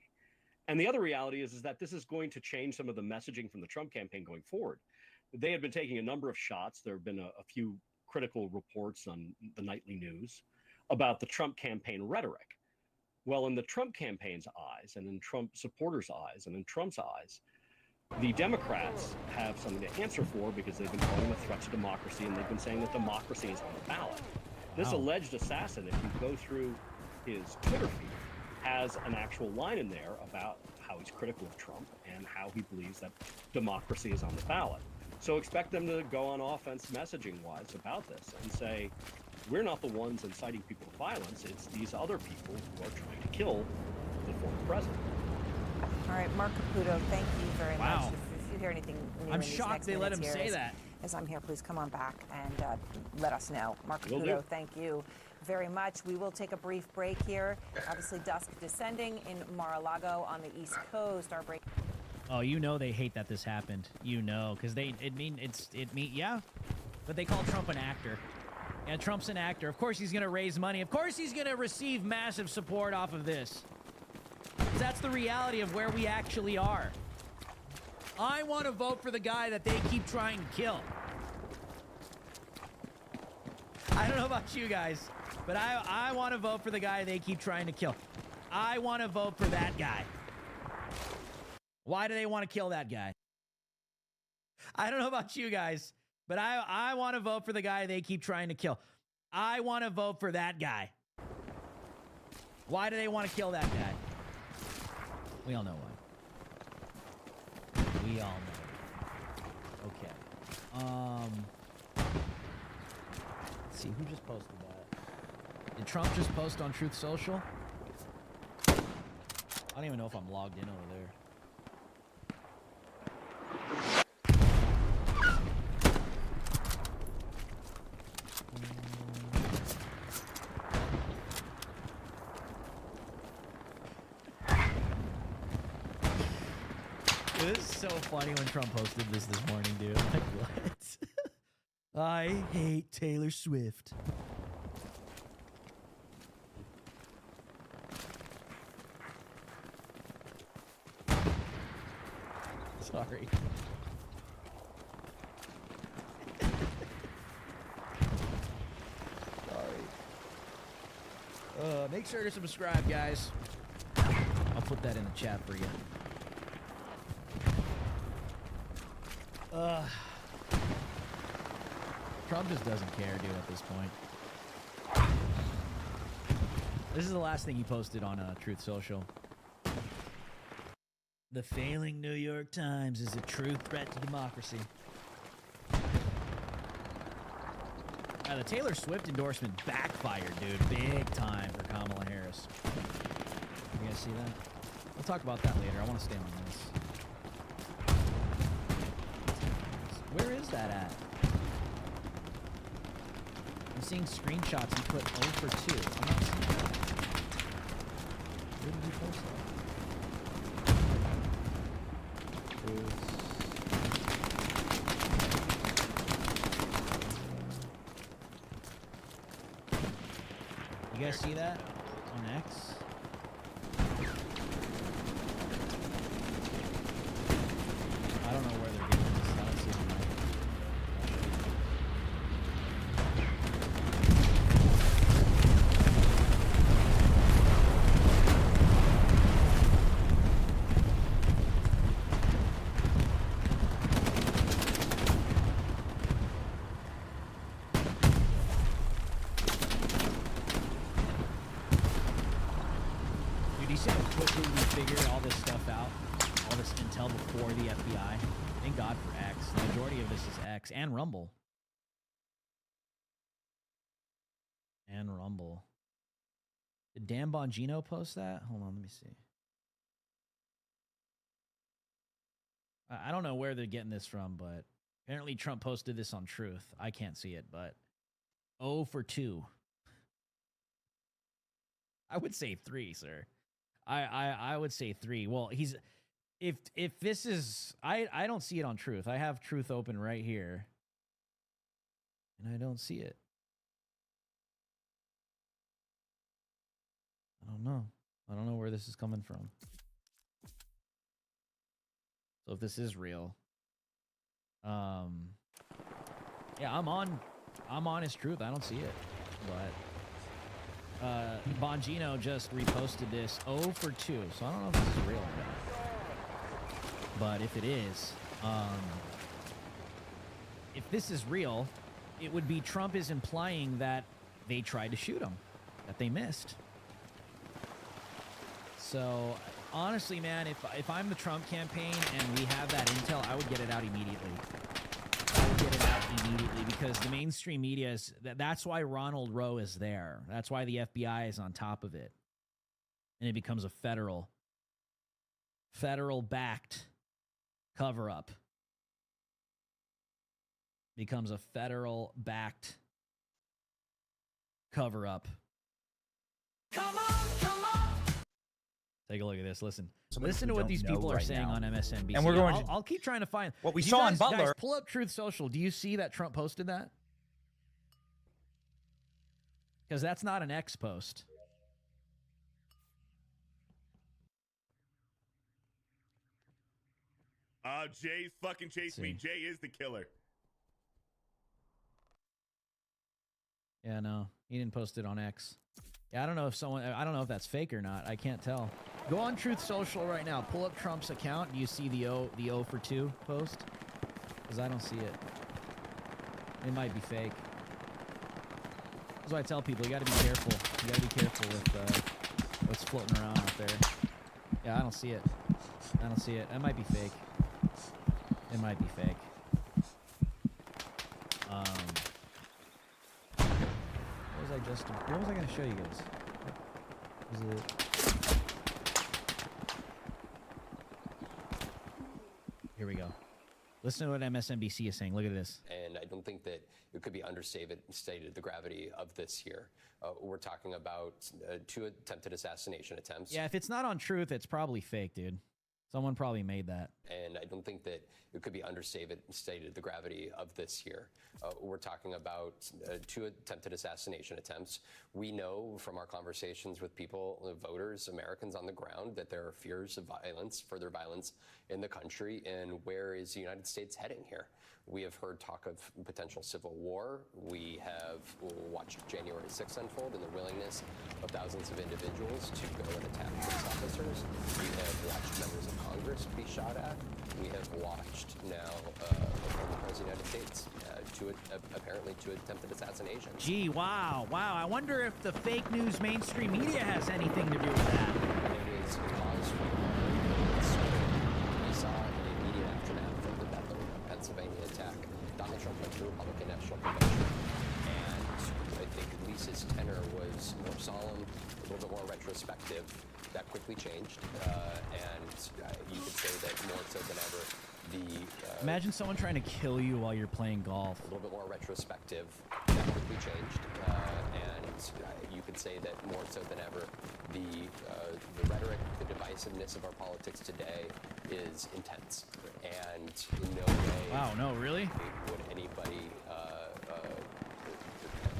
And the other reality is that this is going to change some of the messaging from the Trump campaign going forward. They had been taking a number of shots. There have been a few critical reports on the nightly news about the Trump campaign rhetoric. Well, in the Trump campaign's eyes and in Trump supporters' eyes and in Trump's eyes, the Democrats have something to answer for because they've been calling him a threat to democracy, and they've been saying that democracy is on the ballot. This alleged assassin, if you go through his Twitter feed, has an actual line in there about how he's critical of Trump and how he believes that democracy is on the ballot. So expect them to go on offense messaging-wise about this and say, we're not the ones inciting people to violence, it's these other people who are trying to kill the former president. All right, Mark Caputo, thank you very much. Wow. If you hear anything new I'm in these shocked next they let him minutes say here, that. As I'm here, please come on back and let us know. Mark Will Caputo, do. thank you very much. We will take a brief break here. Obviously, dusk descending in Mar-a-Lago on the East Coast. Our break. Oh, you know they hate that this happened. You know, because yeah. But they call Trump an actor. And Trump's an actor. Of course he's going to raise money. Of course he's going to receive massive support off of this. That's the reality of where we actually are. I want to vote for the guy that they keep trying to kill. I don't know about you guys, but I want to vote for the guy they keep trying to kill. I want to vote for that guy. Why do they want to kill that guy? I don't know about you guys, but I want to vote for the guy they keep trying to kill. I want to vote for that guy. Why do they want to kill that guy? We all know why. We all know. Okay. Let's see, who just posted that? Did Trump just post on Truth Social? I don't even know if I'm logged in over there. This is so funny when Trump posted this morning, dude. Like, what? I hate Taylor Swift. Sorry. Make sure to subscribe, guys. I'll put that in the chat for you. Trump just doesn't care, dude, at this point. This is the last thing he posted on Truth Social. The failing New York Times is a true threat to democracy. The Taylor Swift endorsement backfired, dude. Big time for Kamala Harris. You guys see that? We'll talk about that later. I want to stay on this. Where is that at? I'm seeing screenshots he put 0 for 2. I'm not seeing that. Where did he post that? You guys see that on X? I don't know where they're getting this. I don't see it. Dude, you see how quickly we figured all this stuff out? All this intel before the FBI? Thank God for X. The majority of this is X and Rumble. And Rumble. Did Dan Bongino post that? Hold on, let me see. I don't know where they're getting this from, but apparently Trump posted this on Truth. I can't see it, but 0 for 2. I would say 3, sir. I would say 3. Well, he's if this is I don't see it on Truth. I have Truth open right here. And I don't see it. I don't know. I don't know where this is coming from. So if this is real, yeah, I'm on his Truth. I don't see it, but Bongino just reposted this 0 for 2. So I don't know if this is real or not. But if it is, if this is real, it would be Trump is implying that they tried to shoot him, that they missed. So honestly, man, if I'm the Trump campaign and we have that intel, I would get it out immediately. I would get it out immediately because the mainstream media is that's why Ronald Roe is there. That's why the FBI is on top of it. And it becomes a federal backed cover up. Becomes a federal backed cover up. Come on, come on. Take a look at this. Listen to what these people are saying on MSNBC. And we're going I'll keep trying to find what we saw on Butler. Guys, pull up Truth Social. Do you see that Trump posted that? Because that's not an X post. Jay's fucking chased me. Jay is the killer. Yeah, no, he didn't post it on X. Yeah, I don't know if that's fake or not. I can't tell. Go on Truth Social right now. Pull up Trump's account. Do you see the 0 for 2 post? Because I don't see it. It might be fake. That's why I tell people, you got to be careful. You got to be careful with what's floating around out there. Yeah, I don't see it. I don't see it. That might be fake. It might be fake. What was I going to show you guys? Was it... Here we go. Listen to what MSNBC is saying. Look at this. And I don't think that it could be understated the gravity of this here. We're talking about 2 attempted assassination attempts. Yeah, if it's not on Truth, it's probably fake, dude. Someone probably made that. And I don't think that it could be understated the gravity of this here. We're talking about 2 attempted assassination attempts. We know from our conversations with people, voters, Americans on the ground, that there are fears of violence, further violence in the country. And where is the United States heading here? We have heard talk of potential civil war. We have watched January 6th unfold and the willingness of thousands of individuals to go and attack police officers. We have watched members of Congress be shot at. We have watched now former President of the United States apparently 2 attempted assassinations. Gee, wow. I wonder if the fake news mainstream media has anything to do with that. It is cause for concern. We saw in the immediate aftermath of the Bethel, Pennsylvania attack, Donald Trump went to the Republican National Convention, and I think at least his tenor was more solemn, a little bit more retrospective. That quickly changed, and you could say that more so than ever, Imagine someone trying to kill you while you're playing golf. A little bit more retrospective. That quickly changed, and you could say that more so than ever, the rhetoric, the divisiveness of our politics today is intense, and in no way. Wow, no, really? Would anybody, I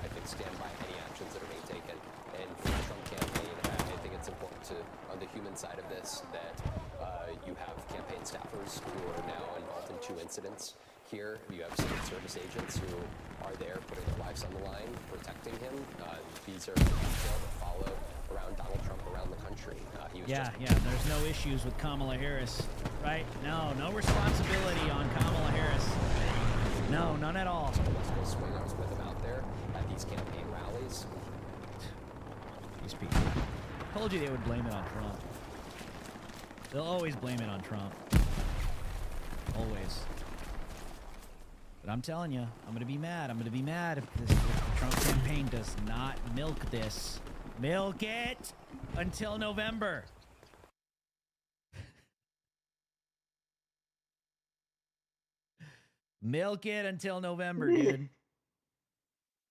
think, stand by any actions that are being taken? And for the Trump campaign, I think it's important to, on the human side of this, that you have campaign staffers who are now involved in 2 incidents here. You have Secret Service agents who are there putting their lives on the line, protecting him. These are the detail that follow around Donald Trump around the country. There's no issues with Kamala Harris, right? No responsibility on Kamala Harris. No, none at all. Let's go swing arms with him out there at these campaign rallies. These people. Told you they would blame it on Trump. They'll always blame it on Trump. Always. But I'm telling you, I'm going to be mad. I'm going to be mad if the Trump campaign does not milk this. Milk it until November. Milk it until November, dude.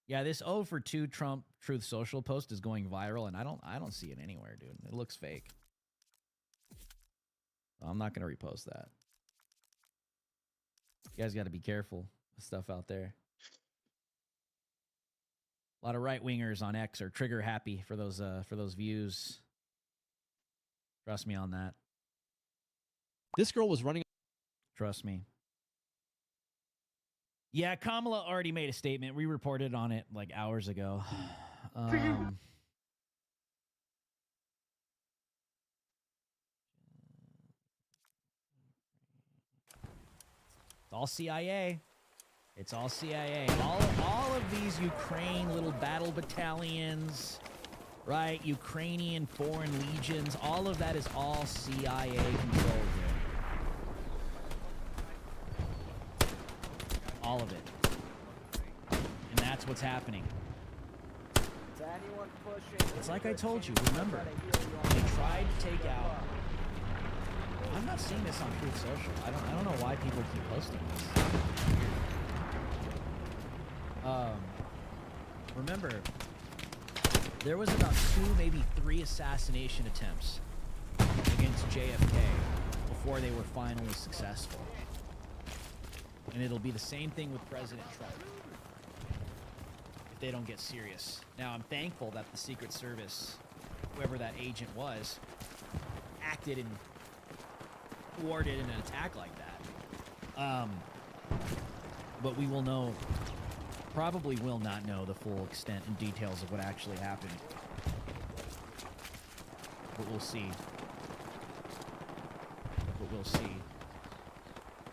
Yeah, this 0 for 2 Trump Truth Social post is going viral, and I don't see it anywhere, dude. It looks fake. I'm not gonna repost that. You guys got to be careful with stuff out there. A lot of right-wingers on X are trigger happy for those views. Trust me on that. This girl was running. Trust me. Yeah, Kamala already made a statement. We reported on it like hours ago. It's all CIA. It's all CIA. All of these Ukraine little battle battalions, right? Ukrainian foreign legions, all of that is all CIA controlled here. All of it. And that's what's happening. It's like I told you, remember, they tried to take out. I'm not seeing this on Truth Social. I don't know why people keep posting this. Remember, there was about 2, maybe 3 assassination attempts against JFK before they were finally successful. And it'll be the same thing with President Trump if they don't get serious. Now, I'm thankful that the Secret Service, whoever that agent was, acted and thwarted in an attack like that. But we will know, probably will not know the full extent and details of what actually happened. But we'll see.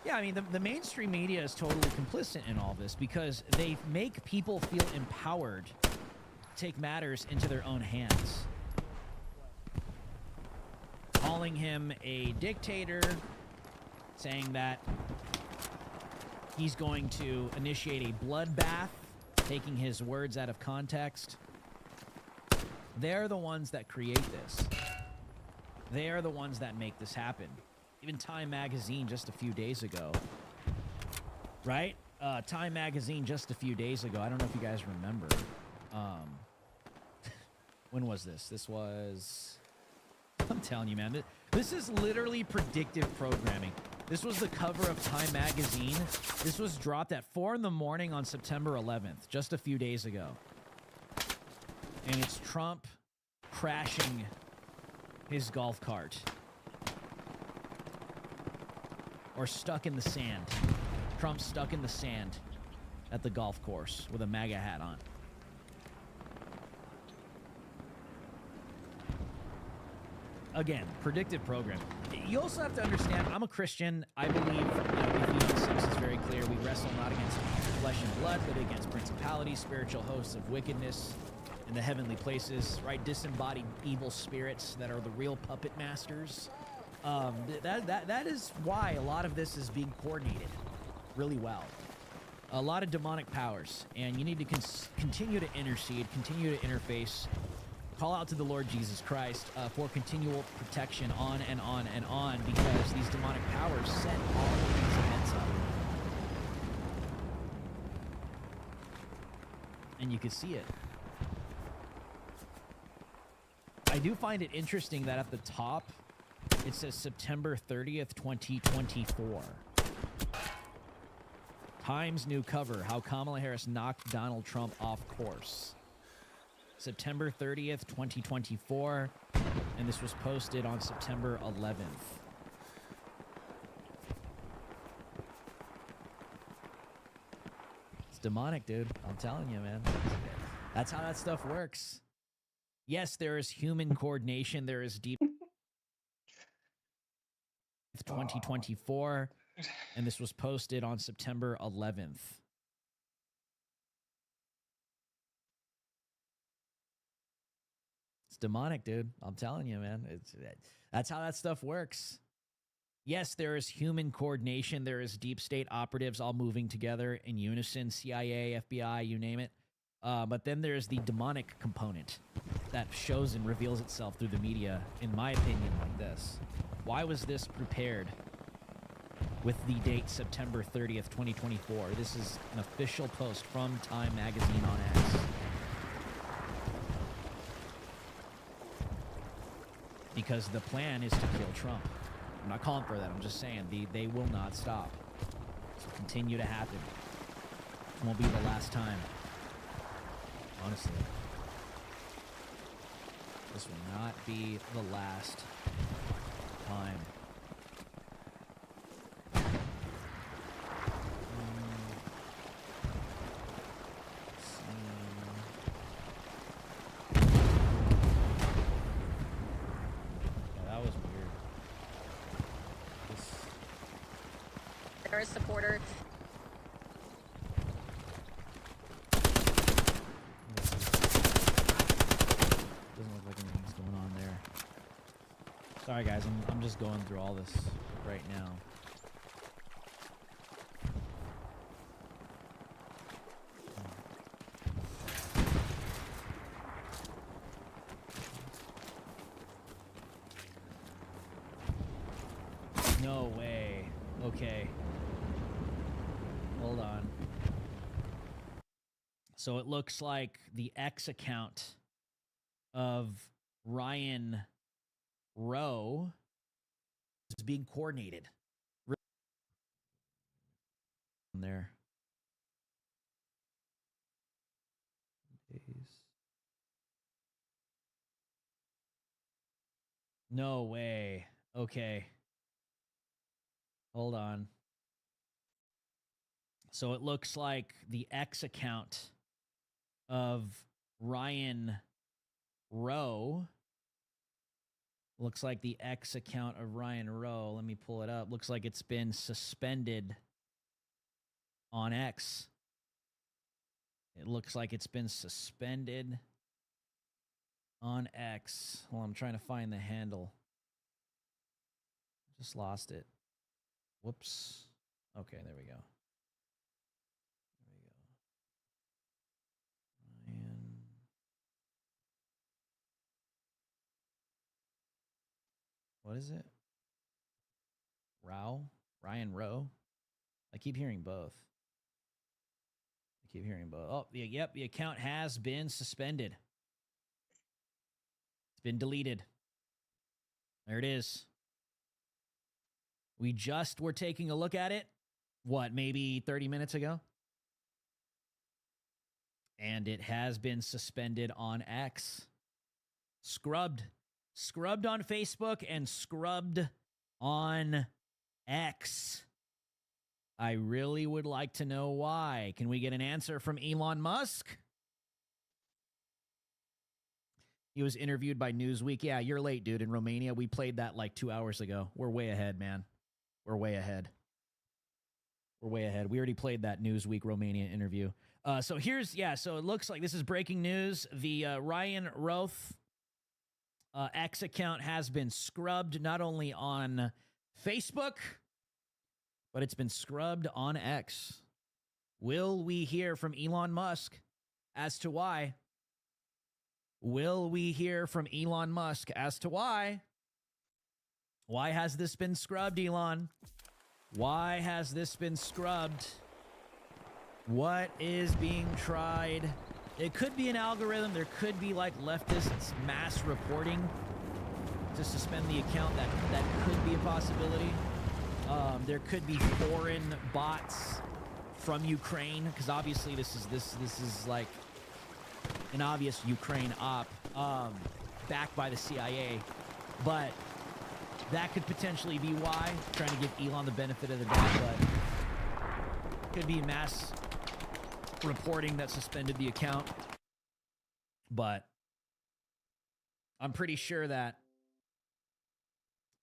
Yeah, I mean, the mainstream media is totally complicit in all this because they make people feel empowered to take matters into their own hands. Calling him a dictator, saying that he's going to initiate a bloodbath, taking his words out of context. They're the ones that create this. They are the ones that make this happen. Even Time Magazine just a few days ago, right? Time Magazine just a few days ago. I don't know if you guys remember. When was this? This was I'm telling you, man. This is literally predictive programming. This was the cover of Time magazine. This was dropped at 4 in the morning on September 11th, just a few days ago. And it's Trump crashing his golf cart. Or stuck in the sand. Trump stuck in the sand at the golf course with a MAGA hat on. Again, predictive programming. You also have to understand, I'm a Christian. I believe, Ephesians 6 is very clear. We wrestle not against flesh and blood, but against principalities, spiritual hosts of wickedness in the heavenly places, right? Disembodied evil spirits that are the real puppet masters. That is why a lot of this is being coordinated really well. A lot of demonic powers, and you need to continue to intercede, continue to interface, call out to the Lord Jesus Christ for continual protection on and on and on, because these demonic powers set all of these events up. And you can see it. I do find it interesting that at the top, it says September 30th, 2024. Times new cover, how Kamala Harris knocked Donald Trump off course. September 30th, 2024, and this was posted on September 11th. It's demonic, dude. I'm telling you, man. That's how that stuff works. Yes, there is human coordination. There is deep... 2024, and this was posted on September 11th. It's demonic, dude. I'm telling you, man. That's how that stuff works. Yes, there is human coordination. There is deep state operatives all moving together in unison, CIA, FBI, you name it. But then there's the demonic component that shows and reveals itself through the media, in my opinion, like this. Why was this prepared with the date September 30th, 2024? This is an official post from Time magazine on X. Because the plan is to kill Trump. I'm not calling for that. I'm just saying they will not stop. This will continue to happen. It won't be the last time. Honestly. This will not be the last time. Supporter. Doesn't look like anything's going on there. Sorry guys, I'm just going through all this right now. No way. Okay. Hold on. So it looks like the X account of Ryan Rowe is being coordinated. There. No way. Okay. Hold on. So it looks like the X account of Ryan Rowe. Looks like the X account of Ryan Rowe. Let me pull it up. Looks like it's been suspended on X. It looks like it's been suspended on X. Well, I'm trying to find the handle. Just lost it. Whoops. Okay, there we go. What is it? Ryan Rowe? I keep hearing both. Oh, yep, the account has been suspended. It's been deleted. There it is. We just were taking a look at it, what, maybe 30 minutes ago? And it has been suspended on X. Scrubbed. Scrubbed on Facebook and scrubbed on X. I really would like to know why. Can we get an answer from Elon Musk? He was interviewed by Newsweek. Yeah, you're late, dude. In Romania, we played that like 2 hours ago. We're way ahead, man. We're way ahead. We're way ahead. We already played that Newsweek Romania interview. So here's, so it looks like this is breaking news. The Ryan Roth X account has been scrubbed not only on Facebook, but it's been scrubbed on X. Will we hear from Elon Musk as to why? Will we hear from Elon Musk as to why? Why has this been scrubbed, Elon? Why has this been scrubbed? What is being tried? It could be an algorithm. There could be like leftists mass reporting to suspend the account. That could be a possibility. There could be foreign bots from Ukraine, because obviously this is like an obvious Ukraine op, backed by the CIA. But that could potentially be why. Trying to give Elon the benefit of the doubt, but could be mass reporting that suspended the account. But I'm pretty sure that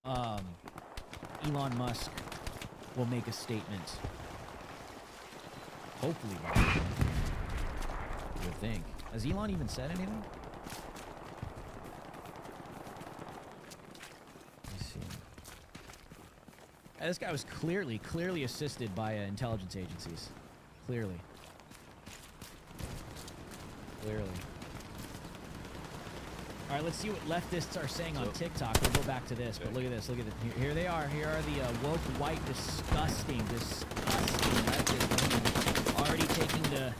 Elon Musk will make a statement. Hopefully, I would think. Has Elon even said anything? Let's see. This guy was clearly assisted by intelligence agencies. Clearly. All right, let's see what leftists are saying on TikTok. We'll go back to this, but look at this. Look at it. Here they are. Here are the woke, white, disgusting leftists already taking the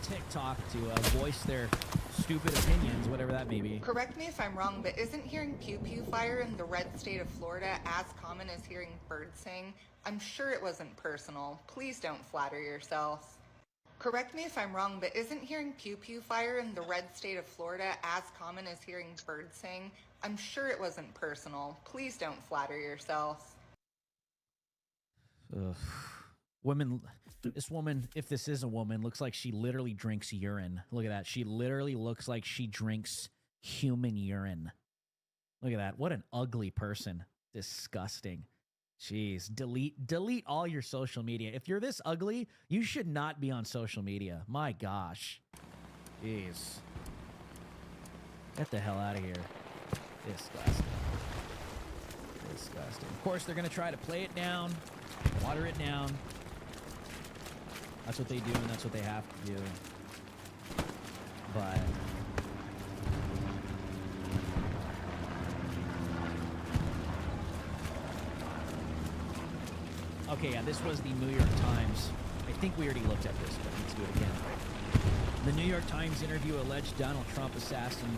TikTok to voice their stupid opinions, whatever that may be. Correct me if I'm wrong, but isn't hearing pew pew fire in the red state of Florida as common as hearing birds sing? I'm sure it wasn't personal. Please don't flatter yourself. Correct me if I'm wrong, but isn't hearing pew pew fire in the red state of Florida as common as hearing birds sing? I'm sure it wasn't personal. Please don't flatter yourself. Ugh. This woman, if this is a woman, looks like she literally drinks urine. Look at that. She literally looks like she drinks human urine. Look at that. What an ugly person. Disgusting. Jeez. Delete all your social media. If you're this ugly, you should not be on social media. My gosh. Jeez. Get the hell out of here. Disgusting. Disgusting. Of course, they're going to try to play it down, water it down. That's what they do, and that's what they have to do. But okay, yeah, this was the New York Times. I think we already looked at this, but let's do it again. The New York Times interview alleged Donald Trump assassin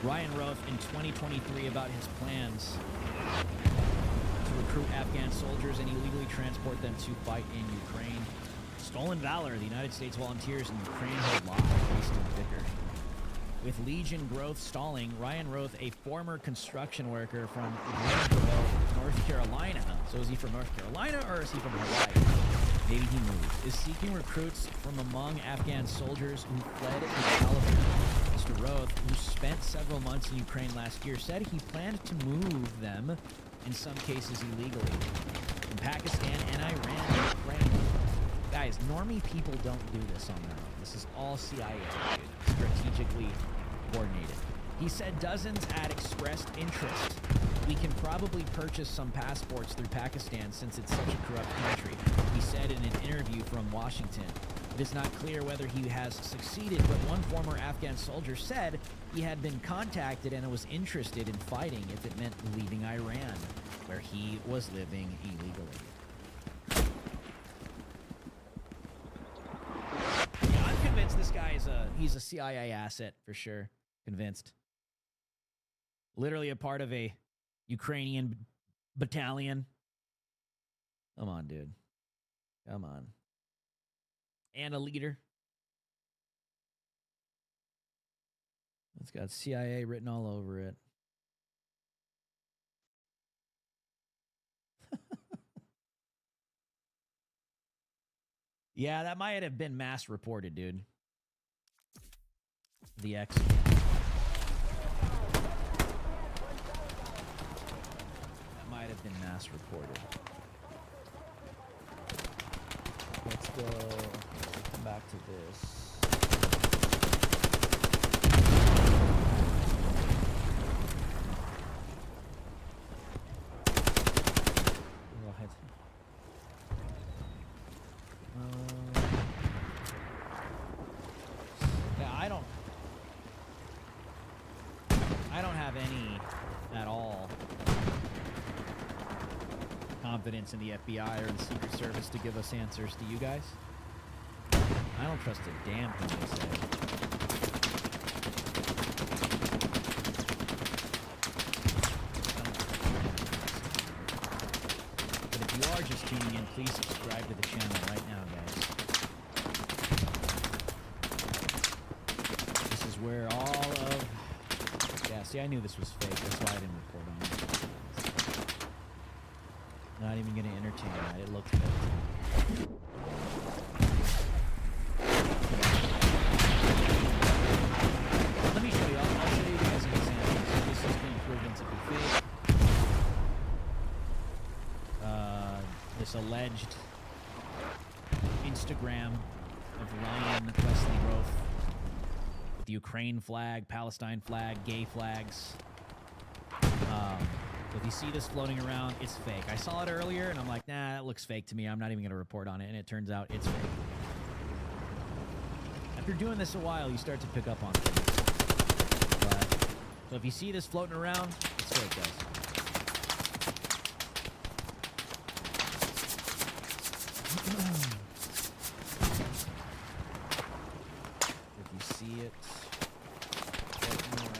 Ryan Roth in 2023 about his plans to recruit Afghan soldiers and illegally transport them to fight in Ukraine. Stolen Valor, the United States volunteers in Ukraine hold locked, wasting vicar. With Legion growth stalling, Ryan Roth, a former construction worker from Greensboro, North Carolina. So is he from North Carolina or is he from Hawaii? Maybe he moved. Is seeking recruits from among Afghan soldiers who fled the Taliban. Mr. Roth, who spent several months in Ukraine last year, said he planned to move them, in some cases illegally, in Pakistan and Iran and Ukraine. Guys, normie people don't do this on their own. This is all CIA, strategically coordinated. He said dozens had expressed interest. We can probably purchase some passports through Pakistan since it's such a corrupt country, he said in an interview from Washington. It is not clear whether he has succeeded, but one former Afghan soldier said he had been contacted and was interested in fighting if it meant leaving Iran, where he was living illegally. This guy is he's a CIA asset for sure. Convinced. Literally a part of a Ukrainian battalion. Come on, dude. Come on. And a leader. It's got CIA written all over it. Yeah, that might have been mass reported, dude. The X. That might have been mass reported. Let's go. Let's come back to this. Yeah, I don't have any at all confidence in the FBI or the Secret Service to give us answers. Do you guys? I don't trust a damn thing they say. But if you are just tuning in, please subscribe to the channel right now, guys. This is where all of... Yeah, see, I knew this was fake. That's why I didn't report on it. Not even going to entertain that. It looks fake. Let me show you. I'll show you guys an example. So this has been proven to be fake. This alleged Instagram of Ryan Wesley Roth with the Ukraine flag, Palestine flag, gay flags. If you see this floating around, it's fake. I saw it earlier, and I'm like, nah, that looks fake to me. I'm not even going to report on it, and it turns out it's fake. After doing this a while, you start to pick up on things. But, so if you see this floating around, it's fake, guys. If you see it floating around.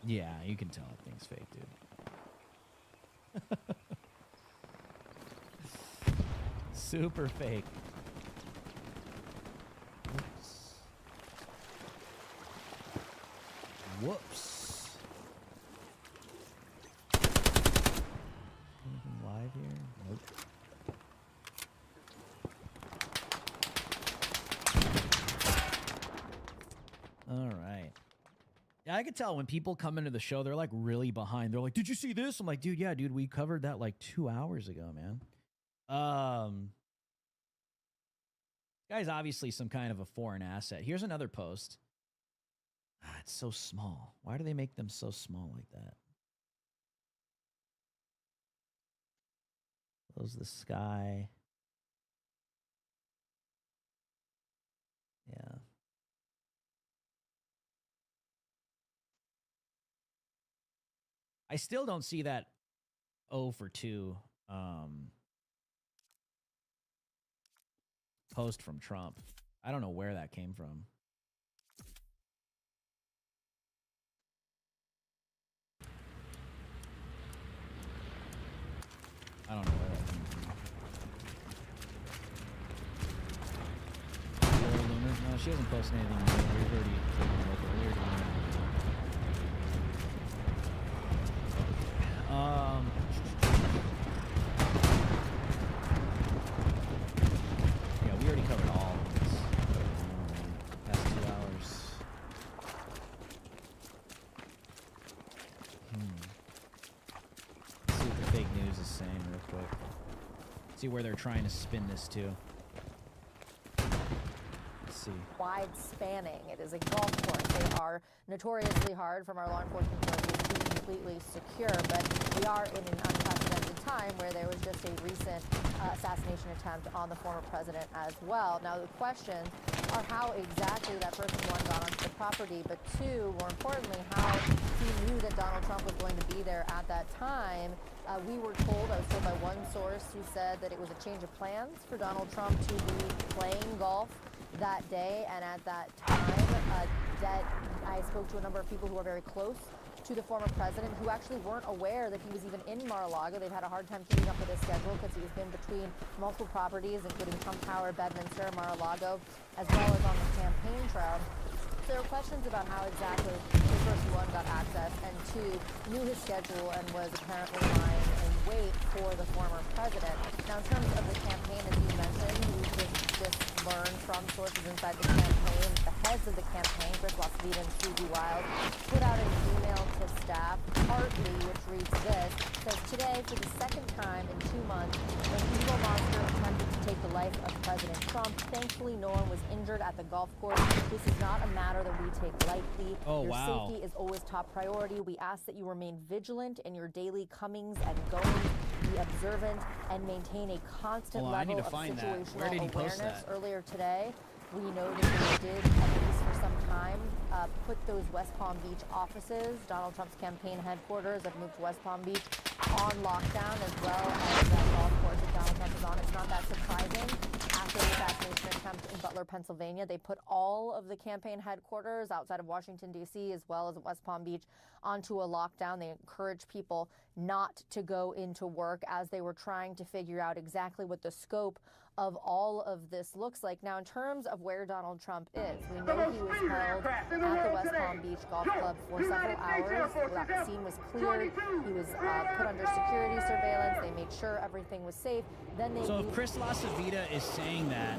Yeah, you can tell that thing's fake, dude. Super fake. Whoops. Whoops. Anything live here? Nope. All right. Yeah, I could tell when people come into the show, they're like really behind. They're like, "Did you see this?" I'm like, "Dude, yeah, dude, we covered that like 2 hours ago, man." Guy's obviously some kind of a foreign asset. Here's another post. Ah, it's so small. Why do they make them so small like that? Close the sky. Yeah. I still don't see that 0 for 2 post from Trump. I don't know where that came from. I don't know where that came from. No, she hasn't posted anything new. We've already taken a look at it. Yeah, we already covered all of this. Past 2 hours. Let's see what the fake news is saying real quick. See where they're trying to spin this to. See. Wide spanning. It is a golf course. They are notoriously hard from our law enforcement point of view to be completely secure, but we are in an unprecedented time where there was just a recent assassination attempt on the former president as well. Now the question are how exactly that person, one, got onto the property, but two, more importantly, how he knew that Donald Trump was going to be there at that time. I was told by one source who said that it was a change of plans for Donald Trump to be playing golf that day, and at that time, I spoke to a number of people who are very close to the former president who actually weren't aware that he was even in Mar-a-Lago. They've had a hard time keeping up with his schedule because he's been between multiple properties, including Trump Tower, Bedminster, Mar-a-Lago, as well as on the campaign trail. There were questions about how exactly this person, one, got access, and two, knew his schedule and was apparently lying in wait for the former president. Now, in terms of the campaign, as you mentioned, we just learned from sources inside the campaign, the heads of the campaign, Chris Lasvita and Susie Wild, put out an email to staff, partly, which reads this, says, today, for the second time in 2 months, an evil monster attempted to take the life of President Trump. Thankfully, no one was injured at the golf course. This is not a matter that we take lightly. Your safety is always top priority. We ask that you remain vigilant in your daily comings and goings, be observant, and maintain a constant level of situational awareness. Earlier today, we know that they did, at least for some time, put those West Palm Beach offices, Donald Trump's campaign headquarters have moved to West Palm Beach, on lockdown, as well as that golf course that Donald Trump is on. It's not that surprising. After the assassination attempt in Butler, Pennsylvania, they put all of the campaign headquarters outside of Washington, D.C., as well as West Palm Beach, onto a lockdown. They encouraged people not to go into work as they were trying to figure out exactly what the scope of all of this looks like. Now, in terms of where Donald Trump is, we know he was held at the West Palm Beach Golf Club for several hours. That scene was cleared. He was put under security surveillance. They made sure everything was safe. Then they. So if Chris Lasvita is saying that,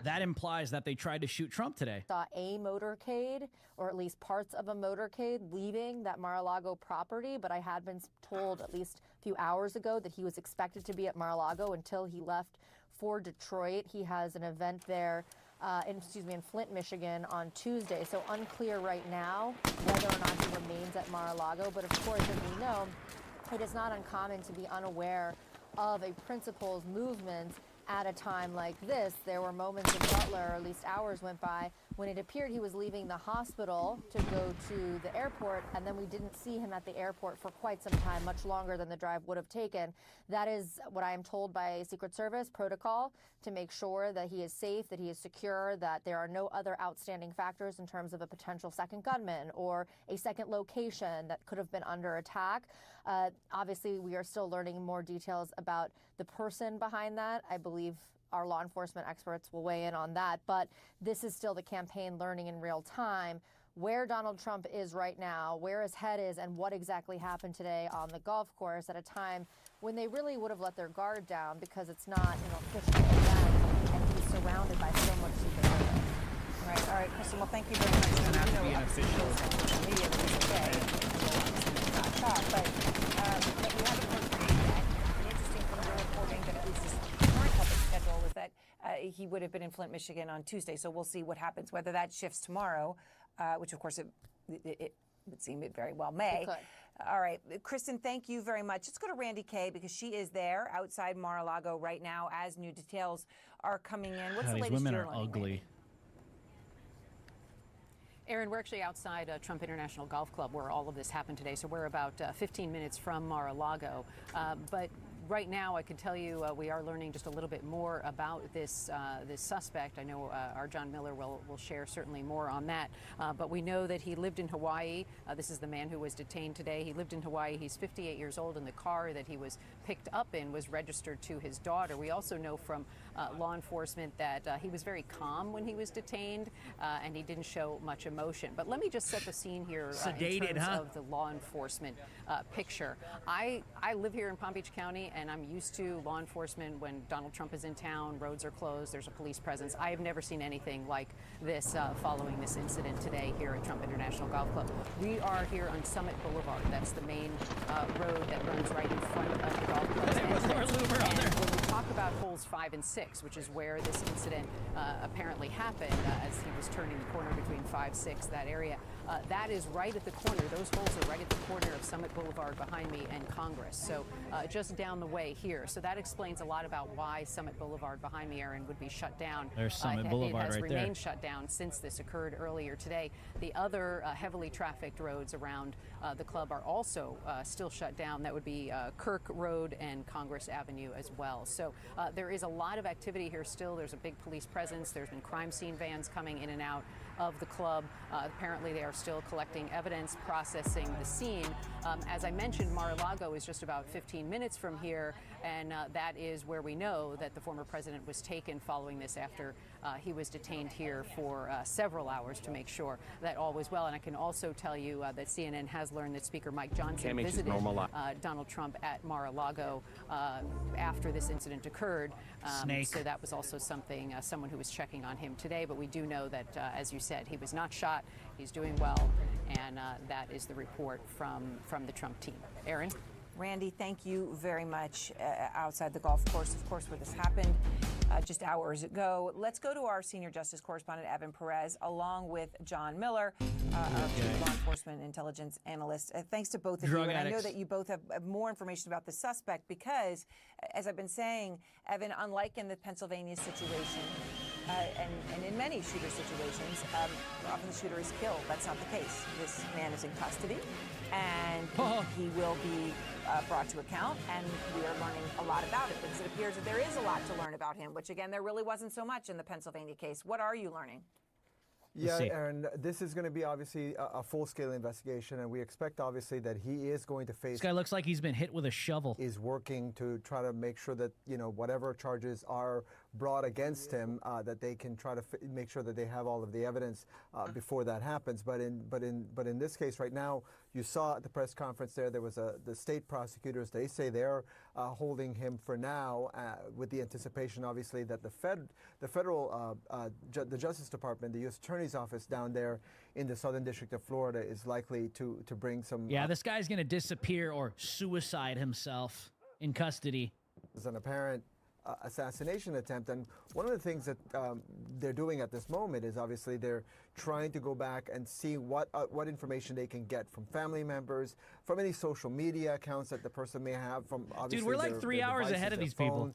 that implies that they tried to shoot Trump today. Saw a motorcade, or at least parts of a motorcade, leaving that Mar-a-Lago property, but I had been told at least a few hours ago that he was expected to be at Mar-a-Lago until he left for Detroit. He has an event there, in Flint, Michigan on Tuesday, so unclear right now whether or not he remains at Mar-a-Lago, but of course, as we know, it is not uncommon to be unaware of a principal's movements at a time like this. There were moments in Butler, or at least hours went by, when it appeared he was leaving the hospital to go to the airport, and then we didn't see him at the airport for quite some time, much longer than the drive would have taken. That is what I am told by Secret Service protocol, to make sure that he is safe, that he is secure, that there are no other outstanding factors in terms of a potential second gunman or a second location that could have been under attack. Obviously, we are still learning more details about the person behind that. I believe our law enforcement experts will weigh in on that, but this is still the campaign learning in real time where Donald Trump is right now, where his head is, and what exactly happened today on the golf course at a time when they really would have let their guard down, because it's not an official event and he's surrounded by so much Secret Service. Right. All right, Kristen. Well, thank you very much. Doesn't have to be an official. Media that he's okay. Not shocked, but we haven't heard from him yet. And interesting from your reporting that at least his current public schedule was that he would have been in Flint, Michigan on Tuesday. So we'll see what happens, whether that shifts tomorrow, which of course it would seem it very well may. It could. All right, Kristen, thank you very much. Let's go to Randy Kay, because she is there outside Mar-a-Lago right now as new details are coming in. What's the latest? These women you're are learning, ugly. Randy? Aaron, we're actually outside Trump International Golf Club where all of this happened today. So we're about 15 minutes from Mar-a-Lago. But right now, I can tell you we are learning just a little bit more about this this suspect. I know our John Miller will share certainly more on that. But we know that he lived in Hawaii. This is the man who was detained today. He lived in Hawaii. He's 58 years old, and the car that he was picked up in was registered to his daughter. We also know from law enforcement that he was very calm when he was detained, and he didn't show much emotion. But let me just set the scene here in terms of the law enforcement picture. I live here in Palm Beach County, and I'm used to law enforcement when Donald Trump is in town, roads are closed, there's a police presence. I have never seen anything like this following this incident today here at Trump International Golf Club. We are here on Summit Boulevard. That's the main road that runs right in front of the golf club. talk about holes 5 and 6, which is where this incident apparently happened as he was turning the corner between 5, 6, that area. That is right at the corner. Those holes are right at the corner of Summit Boulevard behind me and Congress. So just down the way here. So that explains a lot about why Summit Boulevard behind me, Aaron, would be shut down. There's Summit Boulevard right there. It has there. remained shut down since this occurred earlier today. The other heavily trafficked roads around the club are also still shut down. That would be Kirk Road and Congress Avenue as well. So there is a lot of activity here still. There's a big police presence. There's been crime scene vans coming in and out of the club. Apparently they are still collecting evidence, processing the scene. As I mentioned, Mar-a-Lago is just about 15 minutes from here, and that is where we know that the former president was taken following this after he was detained here for several hours to make sure that all was well. And I can also tell you that CNN has learned that Speaker Mike Johnson visited Donald Trump at Mar-a-Lago after this incident occurred. So that was also something, someone who was checking on him today. But we do know that, as you said, he was not shot. He's doing well, and that is the report from the Trump team. Aaron? Randy, thank you very much. Outside the golf course, of course, where this happened just hours ago. Let's go to our senior justice correspondent, Evan Perez, along with John Miller, our chief law enforcement intelligence analyst. Thanks to both of you. And I know that you both have more information about the suspect because, as I've been saying, Evan, unlike in the Pennsylvania situation, and in many shooter situations, often the shooter is killed. That's not the case. This man is in custody, and he will be brought to account, and we are learning a lot about it because it appears that there is a lot to learn about him, which, again, there really wasn't so much in the Pennsylvania case. What are you learning? Yeah, Aaron, this is going to be obviously a full-scale investigation, and we expect obviously that he is going to face. This guy looks like he's been hit with a shovel. Is working to try to make sure that, you know, whatever charges are brought against him, that they can try to make sure that they have all of the evidence before that happens. But in this case right now, you saw at the press conference there was the state prosecutors. They say they're holding him for now, with the anticipation, obviously, that the federal the Justice Department, the U.S. Attorney's Office down there in the Southern District of Florida is likely to bring some. Yeah, this guy's gonna disappear or suicide himself in custody. There's an apparent assassination attempt, and one of the things that they're doing at this moment is obviously they're trying to go back and see what information they can get from family members, from any social media accounts that the person may have, from obviously Dude, we're like 3 hours ahead of these people.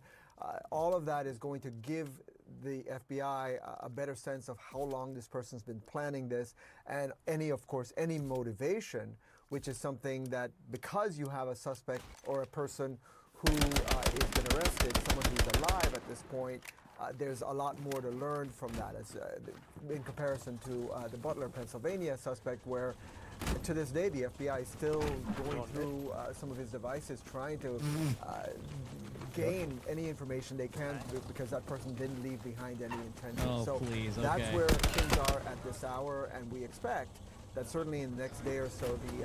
All of that is going to give the FBI a better sense of how long this person's been planning this, and of course any motivation, which is something that, because you have a suspect or a person who has been arrested, someone who's alive at this point, there's a lot more to learn from that, in comparison to the Butler, Pennsylvania suspect, where to this day the FBI is still going through some of his devices, trying to gain any information they can, because that person didn't leave behind any intention. That's where things are at this hour, and we expect that certainly in the next day or so the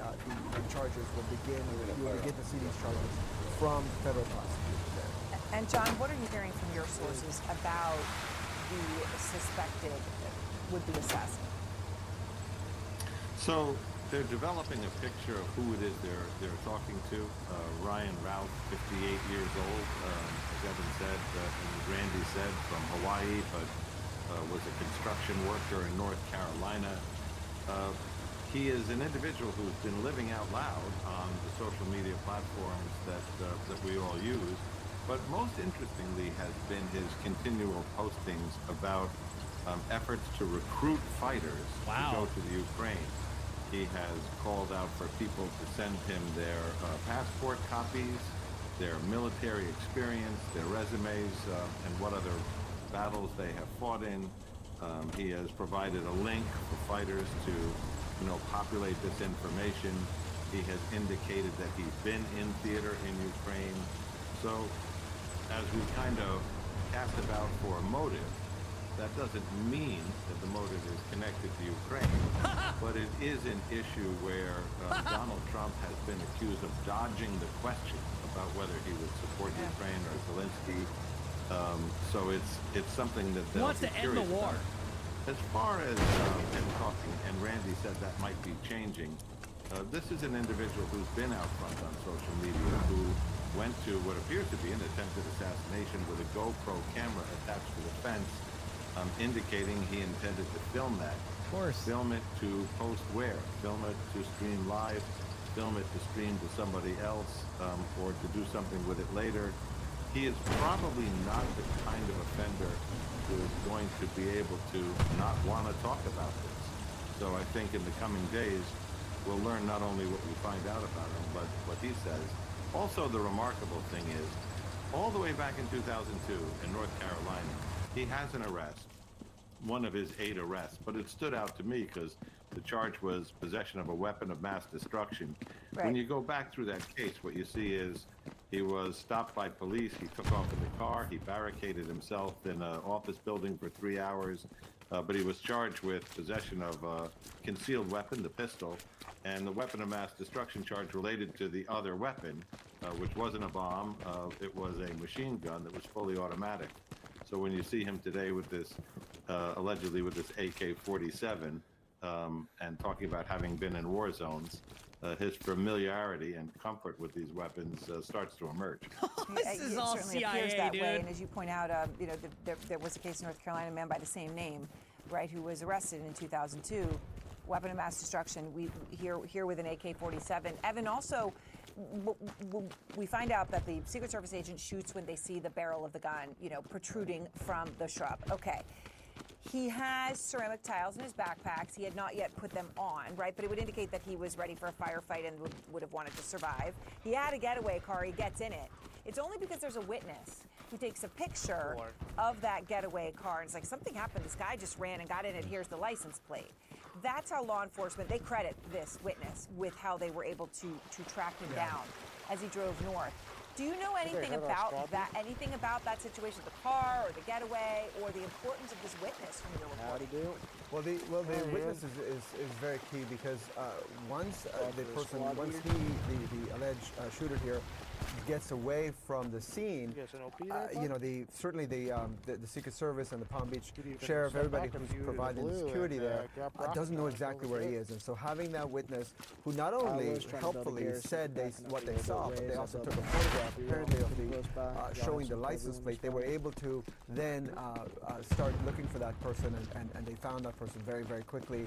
charges will begin. You will begin to see these charges from federal prosecutors there. And John, what are you hearing from your sources about the suspected would-be assassin? So they're developing a picture of who it is they're talking to. Ryan Routh, 58 years old, as Evan said, and Randy said, from Hawaii, but was a construction worker in North Carolina. He is an individual who's been living out loud on the social media platforms that we all use, but most interestingly has been his continual postings about efforts to recruit fighters to go to the Ukraine. He has called out for people to send him their passport copies, their military experience, their resumes, and what other battles they have fought in. He has provided a link for fighters to populate this information. He has indicated that he's been in theater in Ukraine. So as we kind of cast about for a motive, that doesn't mean that the motive is connected to Ukraine, but it is an issue where Donald Trump has been accused of dodging the question about whether he would support Ukraine or Zelensky. So it's something that they'll wants to end the war. As far as him talking, and Randy said that might be changing, this is an individual who's been out front on social media, who went to what appears to be an attempted assassination with a GoPro camera attached to the fence, indicating he intended to film that. Of course. Film it to post where? Film it to stream live, film it to stream to somebody else, or to do something with it later. He is probably not the kind of offender who is going to be able to not want to talk about this. So I think in the coming days, we'll learn not only what we find out about him, but what he says. Also, the remarkable thing is, all the way back in 2002 in North Carolina, he has an arrest, one of his 8 arrests, but it stood out to me because the charge was possession of a weapon of mass destruction. Right. When you go back through that case, what you see is he was stopped by police, he took off in the car, he barricaded himself in an office building for 3 hours, but he was charged with possession of a concealed weapon, the pistol, and the weapon of mass destruction charge related to the other weapon, which wasn't a bomb, it was a machine gun that was fully automatic. So when you see him today with this, allegedly with this AK-47, and talking about having been in war zones, his familiarity and comfort with these weapons starts to emerge. This is all certainly CIA, appears that dude. way, and as you point out, there was a case in North Carolina, a man by the same name, right, who was arrested in 2002, weapon of mass destruction. We here with an AK-47. Evan, also, we find out that the Secret Service agent shoots when they see the barrel of the gun, protruding from the shrub. Okay. He has ceramic tiles in his backpacks. He had not yet put them on, right? But it would indicate that he was ready for a firefight and would have wanted to survive. He had a getaway car. He gets in it. It's only because there's a witness who takes a picture of that getaway car. And it's like, something happened. This guy just ran and got in it. Here's the license plate. That's how law enforcement, they credit this witness with how they were able to track him down as he drove north. Do you know anything about that? Anything about that situation, the car or the getaway, or the importance of this witness from your reporting? Well, the witness is very key because once the alleged shooter here gets away from the scene, certainly the Secret Service and the Palm Beach Sheriff, everybody who's providing the security there, doesn't know exactly where he is. And so having that witness who not only helpfully said what they saw, but they also took a photograph apparently of the showing the license plate, they were able to then start looking for that person, and they found that person very, very quickly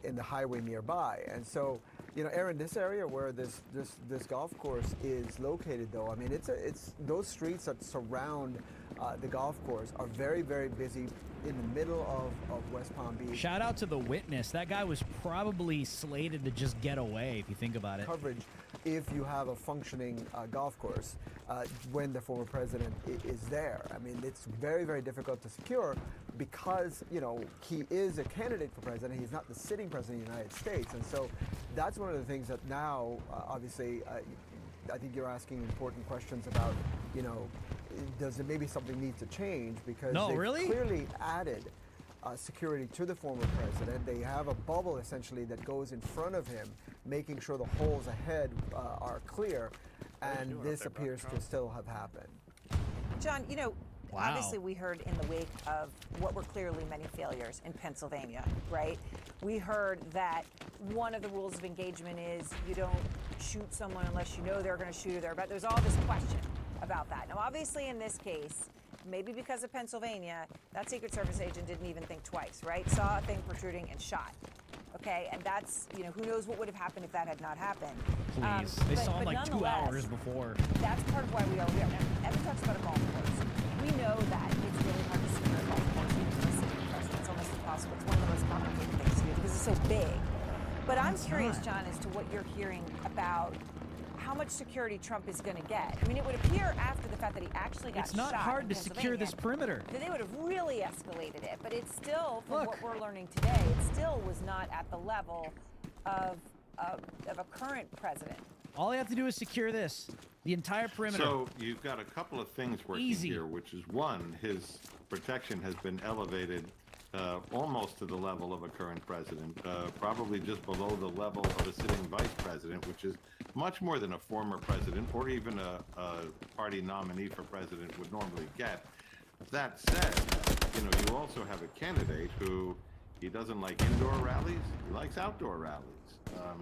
in the highway nearby. And so, Aaron, this area where this golf course is located, though, I mean, it's those streets that surround the golf course are very, very busy in the middle of West Palm Beach. Shout out to the witness. That guy was probably slated to just get away, if you think about it. Coverage if you have a functioning golf course when the former president is there. I mean, it's very, very difficult to secure because, he is a candidate for president. He's not the sitting president of the United States. And so that's one of the things that now, obviously, I think you're asking important questions about, does it maybe something needs to change? Because they've clearly added security to the former president. They have a bubble essentially that goes in front of him, making sure the holes ahead are clear, and this appears to still have happened. John, obviously we heard in the wake of what were clearly many failures in Pennsylvania, right? We heard that one of the rules of engagement is you don't shoot someone unless you know they're going to shoot or but there's all this question about that. Now, obviously in this case, maybe because of Pennsylvania, that Secret Service agent didn't even think twice, right? Saw a thing protruding and shot. Okay, and that's, who knows what would have happened if that had not happened. Please. They saw him like 2 hours before. That's part of why we are where we are. Now, Evan talks about a golf course. We know that it's really hard to secure a golf course even for a sitting president. It's almost impossible. It's one of the most complicated things to do because it's so big. But I'm curious, John, as to what you're hearing about how much security Trump is going to get. I mean, it would appear after the fact that he actually got shot. It's not hard to secure this perimeter. They would have really escalated it, but it's still, from what we're learning today, it still was not at the level of a current president. All they have to do is secure this, the entire perimeter. So you've got a couple of things working here, which is one, his protection has been elevated almost to the level of a current president, probably just below the level of a sitting vice president, which is much more than a former president or even a party nominee for president would normally get. That said, you also have a candidate who he doesn't like indoor rallies, he likes outdoor rallies.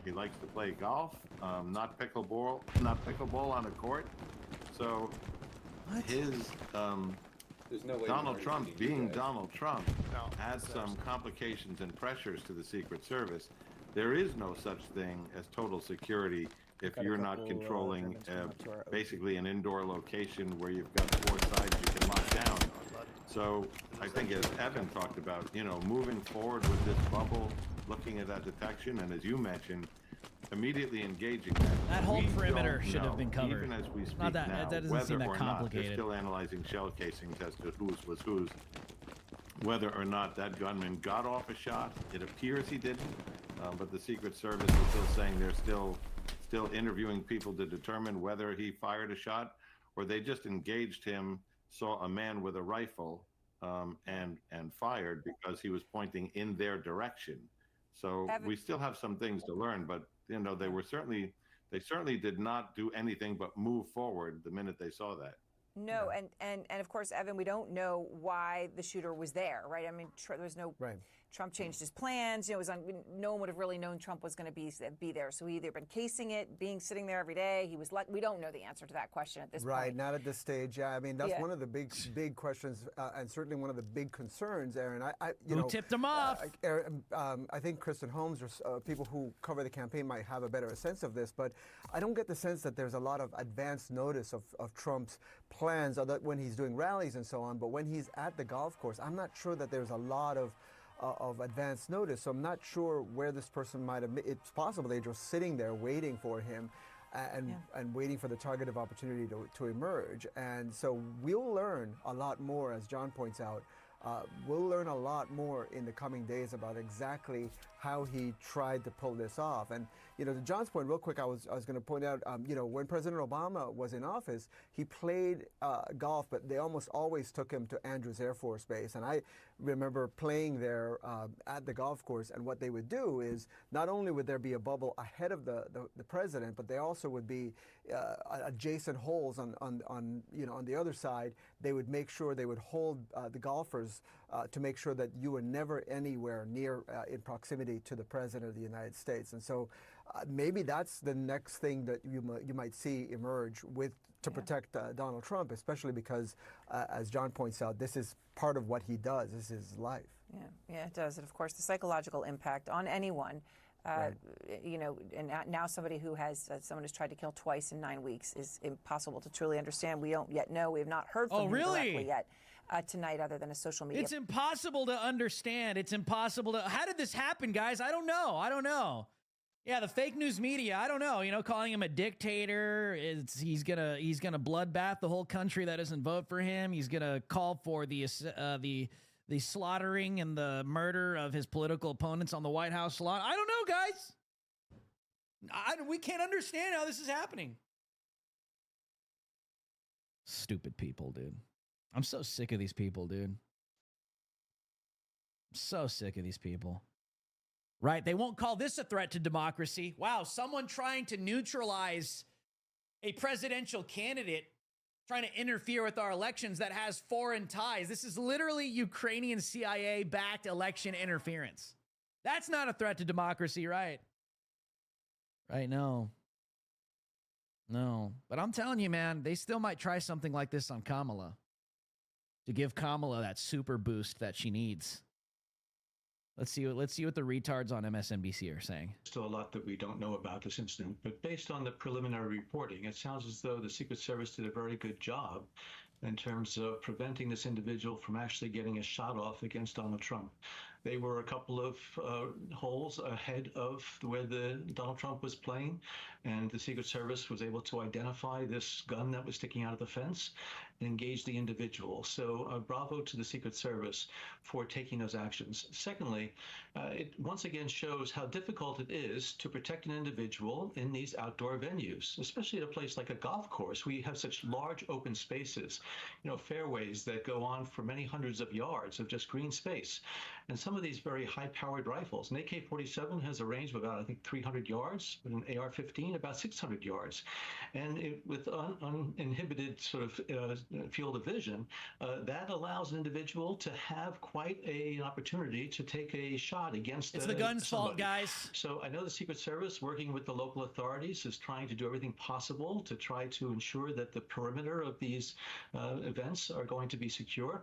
He likes to play golf, not pickleball on a court. So his There's no way Donald Trump being guys. Donald Trump adds some complications and pressures to the Secret Service. There is no such thing as total security if you're not controlling basically an indoor location where you've got 4 sides you can lock down. So I think, as Evan talked about, you know, moving forward with this bubble, looking at that detection, and as you mentioned, immediately engaging that whole we perimeter don't should know, have been covered. Even as we speak Not that, now, that doesn't whether seem that or not they're complicated. still analyzing shell casings as to whose was whose. Whether or not that gunman got off a shot, it appears he didn't, but the Secret Service is still saying they're still interviewing people to determine whether he fired a shot or they just engaged him, saw a man with a rifle, and fired because he was pointing in their direction. So we still have some things to learn, but you know, they certainly did not do anything but move forward the minute they saw that. No, and of course, Evan, we don't know why the shooter was there, right? I mean, there was no. Right. Trump changed his plans. You know, no one would have really known Trump was going to be there. So he either been casing it, sitting there every day. He was we don't know the answer to that question at this point. Right, not at this stage. Yeah, I mean that's one of the big questions, and certainly one of the big concerns, Aaron. Who tipped him off? I think Kristen Holmes or people who cover the campaign might have a better sense of this, but I don't get the sense that there's a lot of advance notice of Trump's plans when he's doing rallies and so on. But when he's at the golf course, I'm not sure that there's a lot of advance notice. So I'm not sure where this person might have. It's possible they're just sitting there waiting for him and waiting for the target of opportunity to emerge. And so we'll learn a lot more, as John points out. We'll learn a lot more in the coming days about exactly how he tried to pull this off. And, you know, to John's point, real quick, I was going to point out, you know, when President Obama was in office, he played golf, but they almost always took him to Andrews Air Force Base. And I remember playing there at the golf course, and what they would do is not only would there be a bubble ahead of the president, but there also would be adjacent holes on you know, on the other side. They would make sure they would hold the golfers to make sure that you were never anywhere near in proximity to the president of the United States. And so maybe that's the next thing that you might see emerge to protect Donald Trump, especially because, as John points out, this is part of what he does. This is his life. Yeah, it does. And of course, the psychological impact on anyone, you know, and now somebody who has, someone who's tried to kill twice in 9 weeks is impossible to truly understand. We don't yet know. We have not heard from him directly yet tonight, other than a social media. It's impossible to understand. It's impossible to. How did this happen, guys? I don't know. Yeah, the fake news media, I don't know, you know, calling him a dictator. He's gonna bloodbath the whole country that doesn't vote for him. He's gonna call for the slaughtering and the murder of his political opponents on the White House lawn. I don't know, guys. We can't understand how this is happening. Stupid people, dude. I'm so sick of these people, dude. I'm so sick of these people. Right? They won't call this a threat to democracy. Wow, someone trying to neutralize a presidential candidate trying to interfere with our elections that has foreign ties. This is literally Ukrainian CIA-backed election interference. That's not a threat to democracy, right? Right, no. But I'm telling you, man, they still might try something like this on Kamala to give Kamala that super boost that she needs. Let's see what the retards on MSNBC are saying. Still a lot that we don't know about this incident, but based on the preliminary reporting, it sounds as though the Secret Service did a very good job in terms of preventing this individual from actually getting a shot off against Donald Trump. They were a couple of holes ahead of where Donald Trump was playing, and the Secret Service was able to identify this gun that was sticking out of the fence and engage the individual. So bravo to the Secret Service for taking those actions. Secondly, it once again shows how difficult it is to protect an individual in these outdoor venues, especially at a place like a golf course. We have such large open spaces, you know, fairways that go on for many hundreds of yards of just green space. And some of these very high-powered rifles, an AK-47 has a range of about, I think, 300 yards, but an AR-15 about 600 yards. And with uninhibited sort of field of vision, that allows an individual to have quite an opportunity to take a shot shot against It's the gun's fault, somebody. guys. So I know the Secret Service, working with the local authorities, is trying to do everything possible to try to ensure that the perimeter of these events are going to be secure.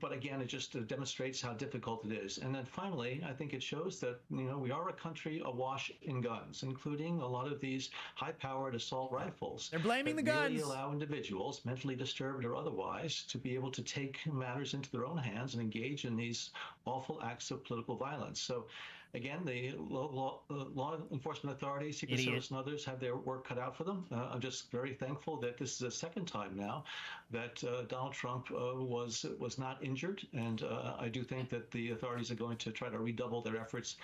But again, it just demonstrates how difficult it is. And then finally, I think it shows that, we are a country awash in guns, including a lot of these high-powered assault rifles. They're blaming the guns. Really allow individuals, mentally disturbed or otherwise, to be able to take matters into their own hands and engage in these awful acts of political violence. So again, the law enforcement authorities, Secret Service and others have their work cut out for them. I'm just very thankful that this is the second time now that Donald Trump was not injured. And I do think that the authorities are going to try to redouble their efforts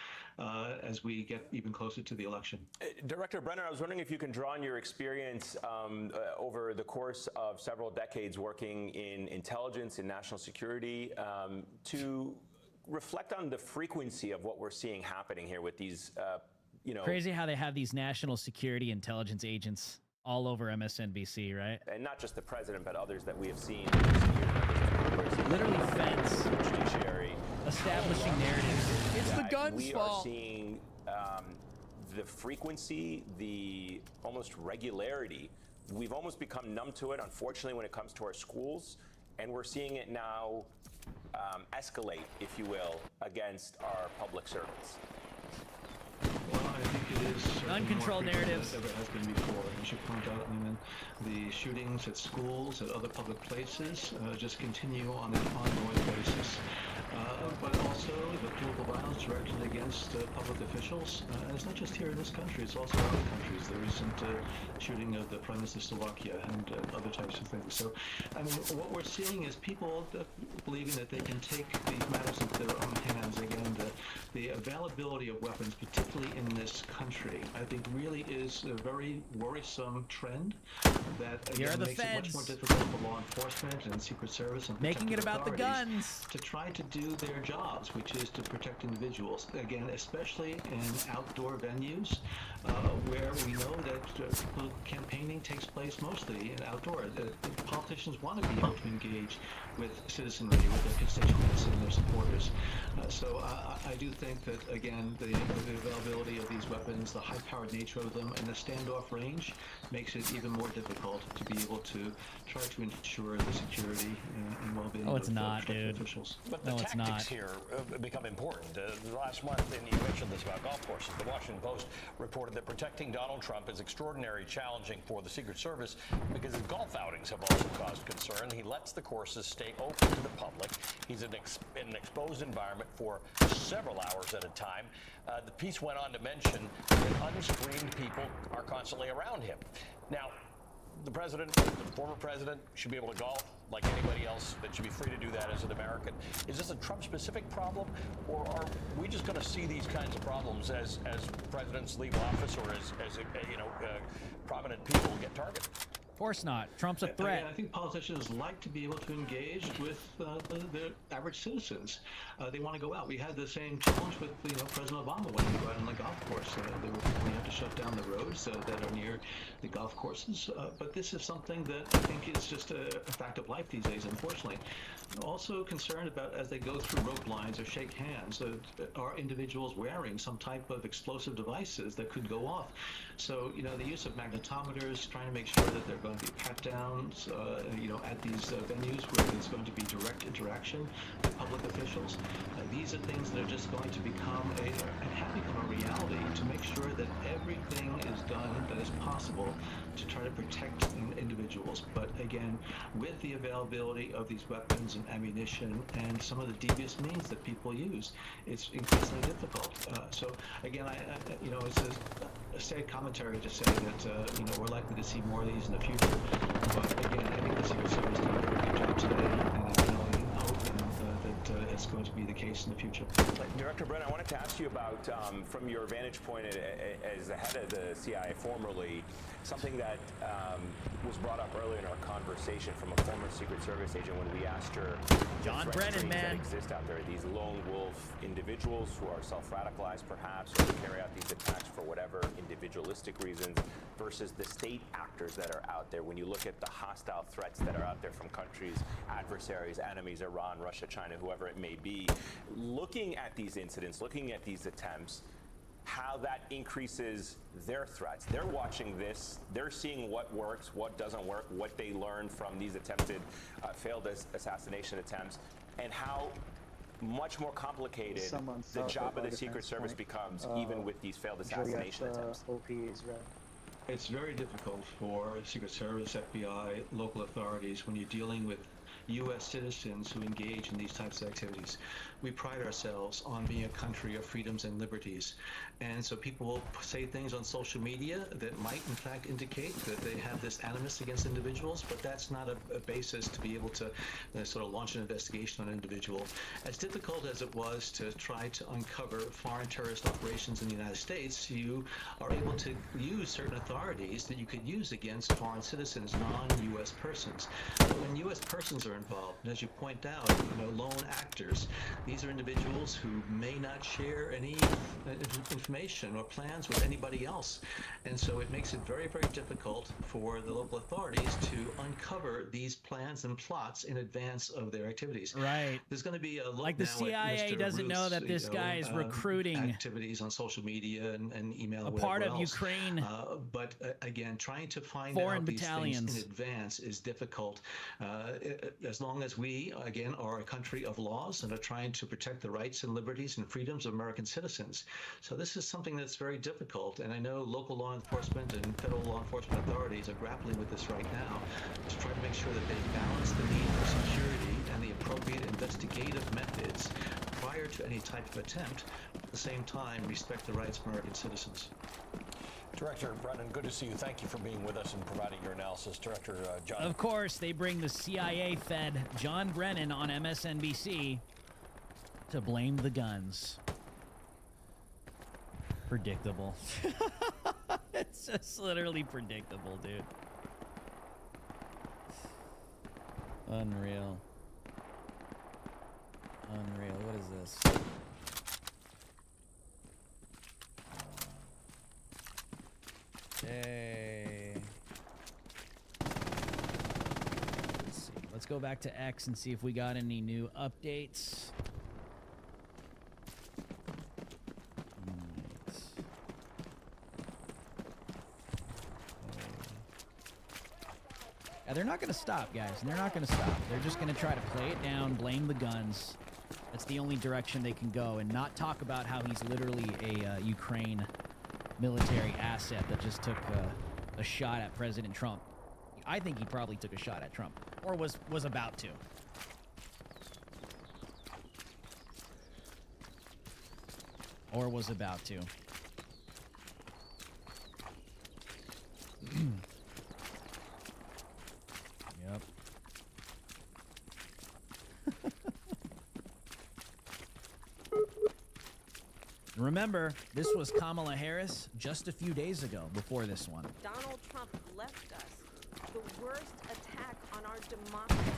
as we get even closer to the election. Director Brenner, I was wondering if you can draw on your experience over the course of several decades working in intelligence and national security to reflect on the frequency of what we're seeing happening here with these, Crazy how they have these national security intelligence agents all over MSNBC, right? And not just the president, but others that we have seen. Literally feds. Judiciary. Establishing narratives. It's the gun's fault. We are seeing the frequency, the almost regularity. We've almost become numb to it, unfortunately, when it comes to our schools. And we're seeing it now escalate, if you will, against our public servants. Well, I think it is uncontrolled narratives. Than ever has been before. I should point out, the shootings at schools, at other public places, just continue on an ongoing basis. But also the political violence directed against public officials. And it's not just here in this country, it's also in other countries. The recent shooting of the Prime Minister of Slovakia and other types of things. So, what we're seeing is people believing that they can take these matters into their own hands. Again, the availability of weapons, particularly in this country, I think really is a very worrisome trend that, again, makes it much more difficult for law enforcement and Secret Service and making it about the guns to try to do their jobs, which is to protect individuals. Again, especially in outdoor venues where we know that campaigning takes place mostly in outdoors. Politicians want to be able to engage with citizenry, with their constituents and their supporters. So I do think that, again, the availability of these weapons, the high-powered nature of them, and the standoff range makes it even more difficult to be able to try to ensure the security and well-being of officials. But the tactics here become important. Last month, and you mentioned this about golf courses, the Washington Post reported that protecting Donald Trump is extraordinarily challenging for the Secret Service because his golf outings have also caused concern. He lets the courses stay open to the public. He's in an exposed environment for several hours at a time. The piece went on to mention that unscreened people are constantly around him. Now, the president, the former president, should be able to golf like anybody else, that should be free to do that as an American. Is this a Trump-specific problem, or are we just going to see these kinds of problems as presidents leave office, or as prominent people get targeted? Of course not. Trump's a threat. I think politicians like to be able to engage with the average citizens. They want to go out. We had the same challenge with President Obama when he go out on the golf course. We have to shut down the roads that are near the golf courses. But this is something that I think is just a fact of life these days, unfortunately. Also concerned about, as they go through rope lines or shake hands, are individuals wearing some type of explosive devices that could go off? So, the use of magnetometers, trying to make sure that they're going to be pat-downs, at these venues where there's going to be direct interaction with public officials. These are things that are just going to become a reality to make sure that everything is done that is possible to try to protect individuals. But again, with the availability of these weapons and ammunition and some of the devious means that people use, it's increasingly difficult. So again, it's a sad commentary to say that we're likely to see more of these in the future. But again, I think the Secret Service did a very good job today, and I can only hope that it's going to be the case in the future. Director Brent, I wanted to ask you about, from your vantage point as the head of the CIA formerly, something that was brought up earlier in our conversation from a former Secret Service agent when we asked her John Brennan, man, that exist out there, these lone wolf individuals who are self-radicalized perhaps, or carry out these attacks for whatever individualistic reasons, versus the state actors that are out there. When you look at the hostile threats that are out there from countries, adversaries, enemies, Iran, Russia, China, whoever whoever it may be, looking at these incidents, looking at these attempts, how that increases their threats. They're watching this. They're seeing what works, what doesn't work, what they learn from these attempted failed assassination attempts, and how much more complicated the job of the Secret Service becomes, even with these failed assassination attempts. OP is red. It's very difficult for Secret Service, FBI, local authorities when you're dealing with U.S. citizens who engage in these types of activities. We pride ourselves on being a country of freedoms and liberties. And so people will say things on social media that might in fact indicate that they have this animus against individuals, but that's not a basis to be able to sort of launch an investigation on an individual. As difficult as it was to try to uncover foreign terrorist operations in the United States, you are able to use certain authorities that you could use against foreign citizens, non-U.S. persons. But when U.S. persons are involved, and as you point out, lone actors, these are individuals who may not share any information or plans with anybody else. And so it makes it very, very difficult for the local authorities to uncover these plans and plots in advance of their activities. Right. There's going to be a look like the now CIA at Mr. doesn't know that this guy is recruiting activities on social media and email, a part of else. Ukraine. But again, trying to find foreign out battalions these things in advance is difficult. As long as we, again, are a country of laws and are trying to protect the rights and liberties and freedoms of American citizens. So this is something that's very difficult, and I know local law enforcement and federal law enforcement authorities are grappling with this right now to try to make sure that they balance the need for security and the appropriate investigative methods prior to any type of attempt, but at the same time respect the rights of American citizens. Director Brennan, good to see you. Thank you for being with us and providing your analysis. Director John. Of course, they bring the CIA fed John Brennan on MSNBC to blame the guns. Predictable. It's just literally predictable, dude. Unreal. Unreal. What is this? Hey. Let's see. Let's go back to X and see if we got any new updates. Yeah, they're not going to stop, guys. They're not going to stop. They're just going to try to play it down, blame the guns. That's the only direction they can go, and not talk about how he's literally a Ukraine military asset that just took a shot at President Trump. I think he probably took a shot at Trump, or was about to. Or was about to. Yep. Remember, this was Kamala Harris just a few days ago before this one. Donald Trump left us the worst attack on our democracy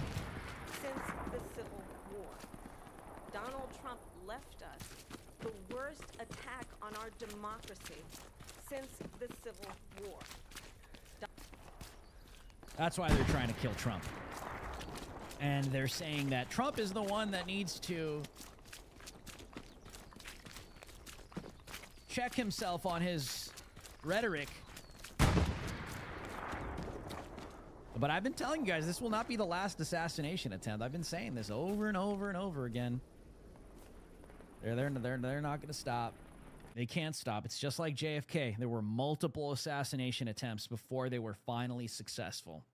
since the Civil War. Donald Trump left us the worst attack on our democracy since the Civil War. That's why they're trying to kill Trump. And they're saying that Trump is the one that needs to check himself on his rhetoric. But I've been telling you guys, this will not be the last assassination attempt. I've been saying this over and over and over again. They're not going to stop. They can't stop. It's just like JFK. There were multiple assassination attempts before they were finally successful.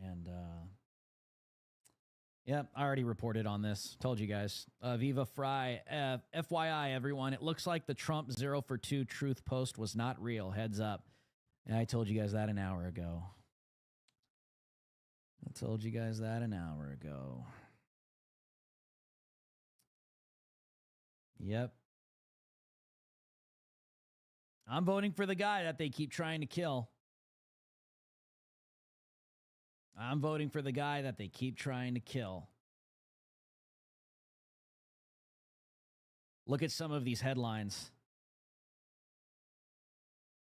And, yep, I already reported on this. Told you guys. Viva Fry. FYI, everyone, it looks like the Trump 0 for 2 truth post was not real. Heads up. And I told you guys that an hour ago. Yep. I'm voting for the guy that they keep trying to kill. Look at some of these headlines.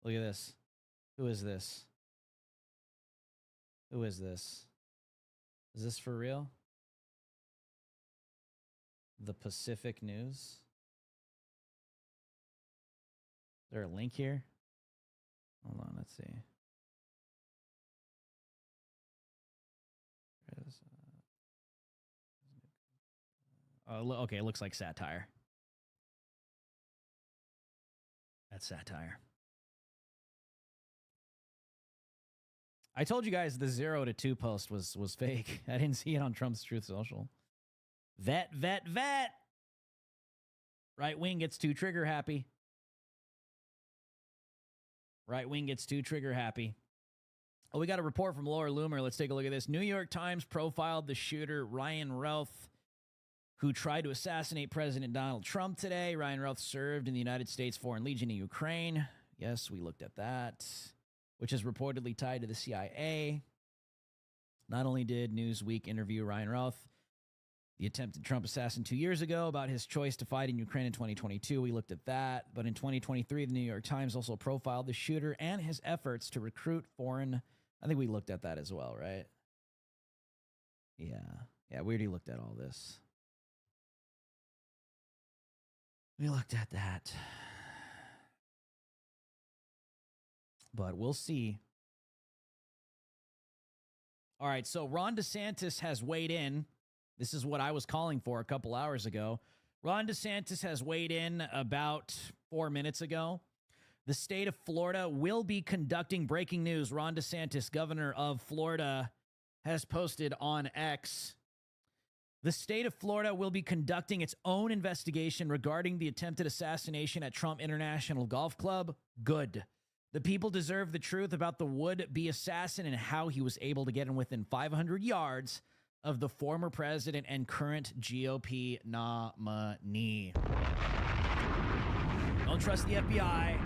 Look at this. Who is this? Who is this? Is this for real? The Pacific News? Is there a link here? Hold on, let's see. Okay, it looks like satire. That's satire. I told you guys the 0 to 2 post was fake. I didn't see it on Trump's Truth Social. Vet. Right wing gets too trigger happy. Right wing gets too trigger happy. Oh, we got a report from Laura Loomer. Let's take a look at this. New York Times profiled the shooter Ryan Routh, who tried to assassinate President Donald Trump today. Ryan Routh served in the United States Foreign Legion in Ukraine. Yes, we looked at that, which is reportedly tied to the CIA. Not only did Newsweek interview Ryan Routh, the attempted Trump assassin 2 years ago, about his choice to fight in Ukraine in 2022. We looked at that. But in 2023, the New York Times also profiled the shooter and his efforts to recruit foreign. I think we looked at that as well, right? Yeah, we already looked at all this. We looked at that. But we'll see. All right, so Ron DeSantis has weighed in. This is what I was calling for a couple hours ago. Ron DeSantis has weighed in about 4 minutes ago. The state of Florida will be conducting breaking news. Ron DeSantis, governor of Florida, has posted on X. The state of Florida will be conducting its own investigation regarding the attempted assassination at Trump International Golf Club. Good. The people deserve the truth about the would-be assassin and how he was able to get in within 500 yards of the former president and current GOP nominee. Don't trust the FBI.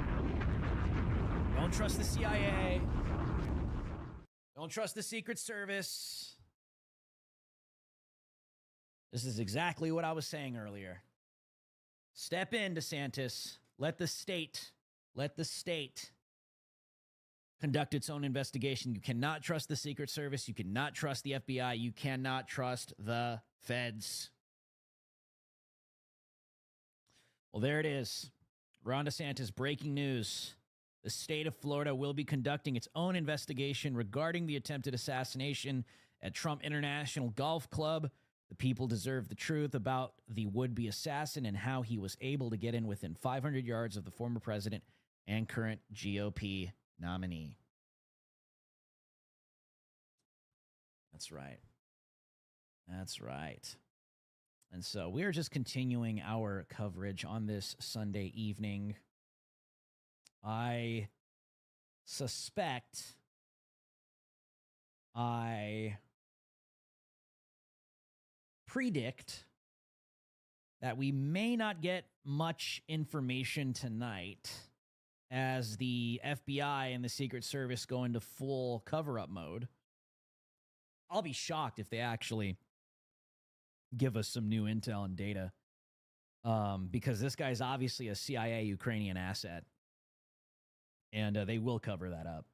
Don't trust the CIA. Don't trust the Secret Service. This is exactly what I was saying earlier. Step in, DeSantis. Let the state conduct its own investigation. You cannot trust the Secret Service. You cannot trust the FBI. You cannot trust the feds. Well, there it is. Ron DeSantis, breaking news. The state of Florida will be conducting its own investigation regarding the attempted assassination at Trump International Golf Club. The people deserve the truth about the would-be assassin and how he was able to get in within 500 yards of the former president and current GOP nominee. That's right. That's right. And so we're just continuing our coverage on this Sunday evening. I suspect I predict that we may not get much information tonight as the FBI and the Secret Service go into full cover-up mode. I'll be shocked if they actually give us some new intel and data, because this guy's obviously a CIA Ukrainian asset, and they will cover that up.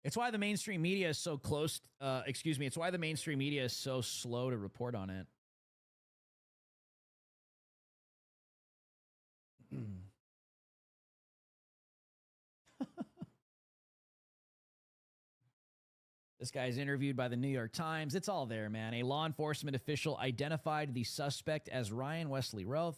It's why the mainstream media is so close. It's why the mainstream media is so slow to report on it. This guy's interviewed by the New York Times. It's all there, man. A law enforcement official identified the suspect as Ryan Wesley Routh,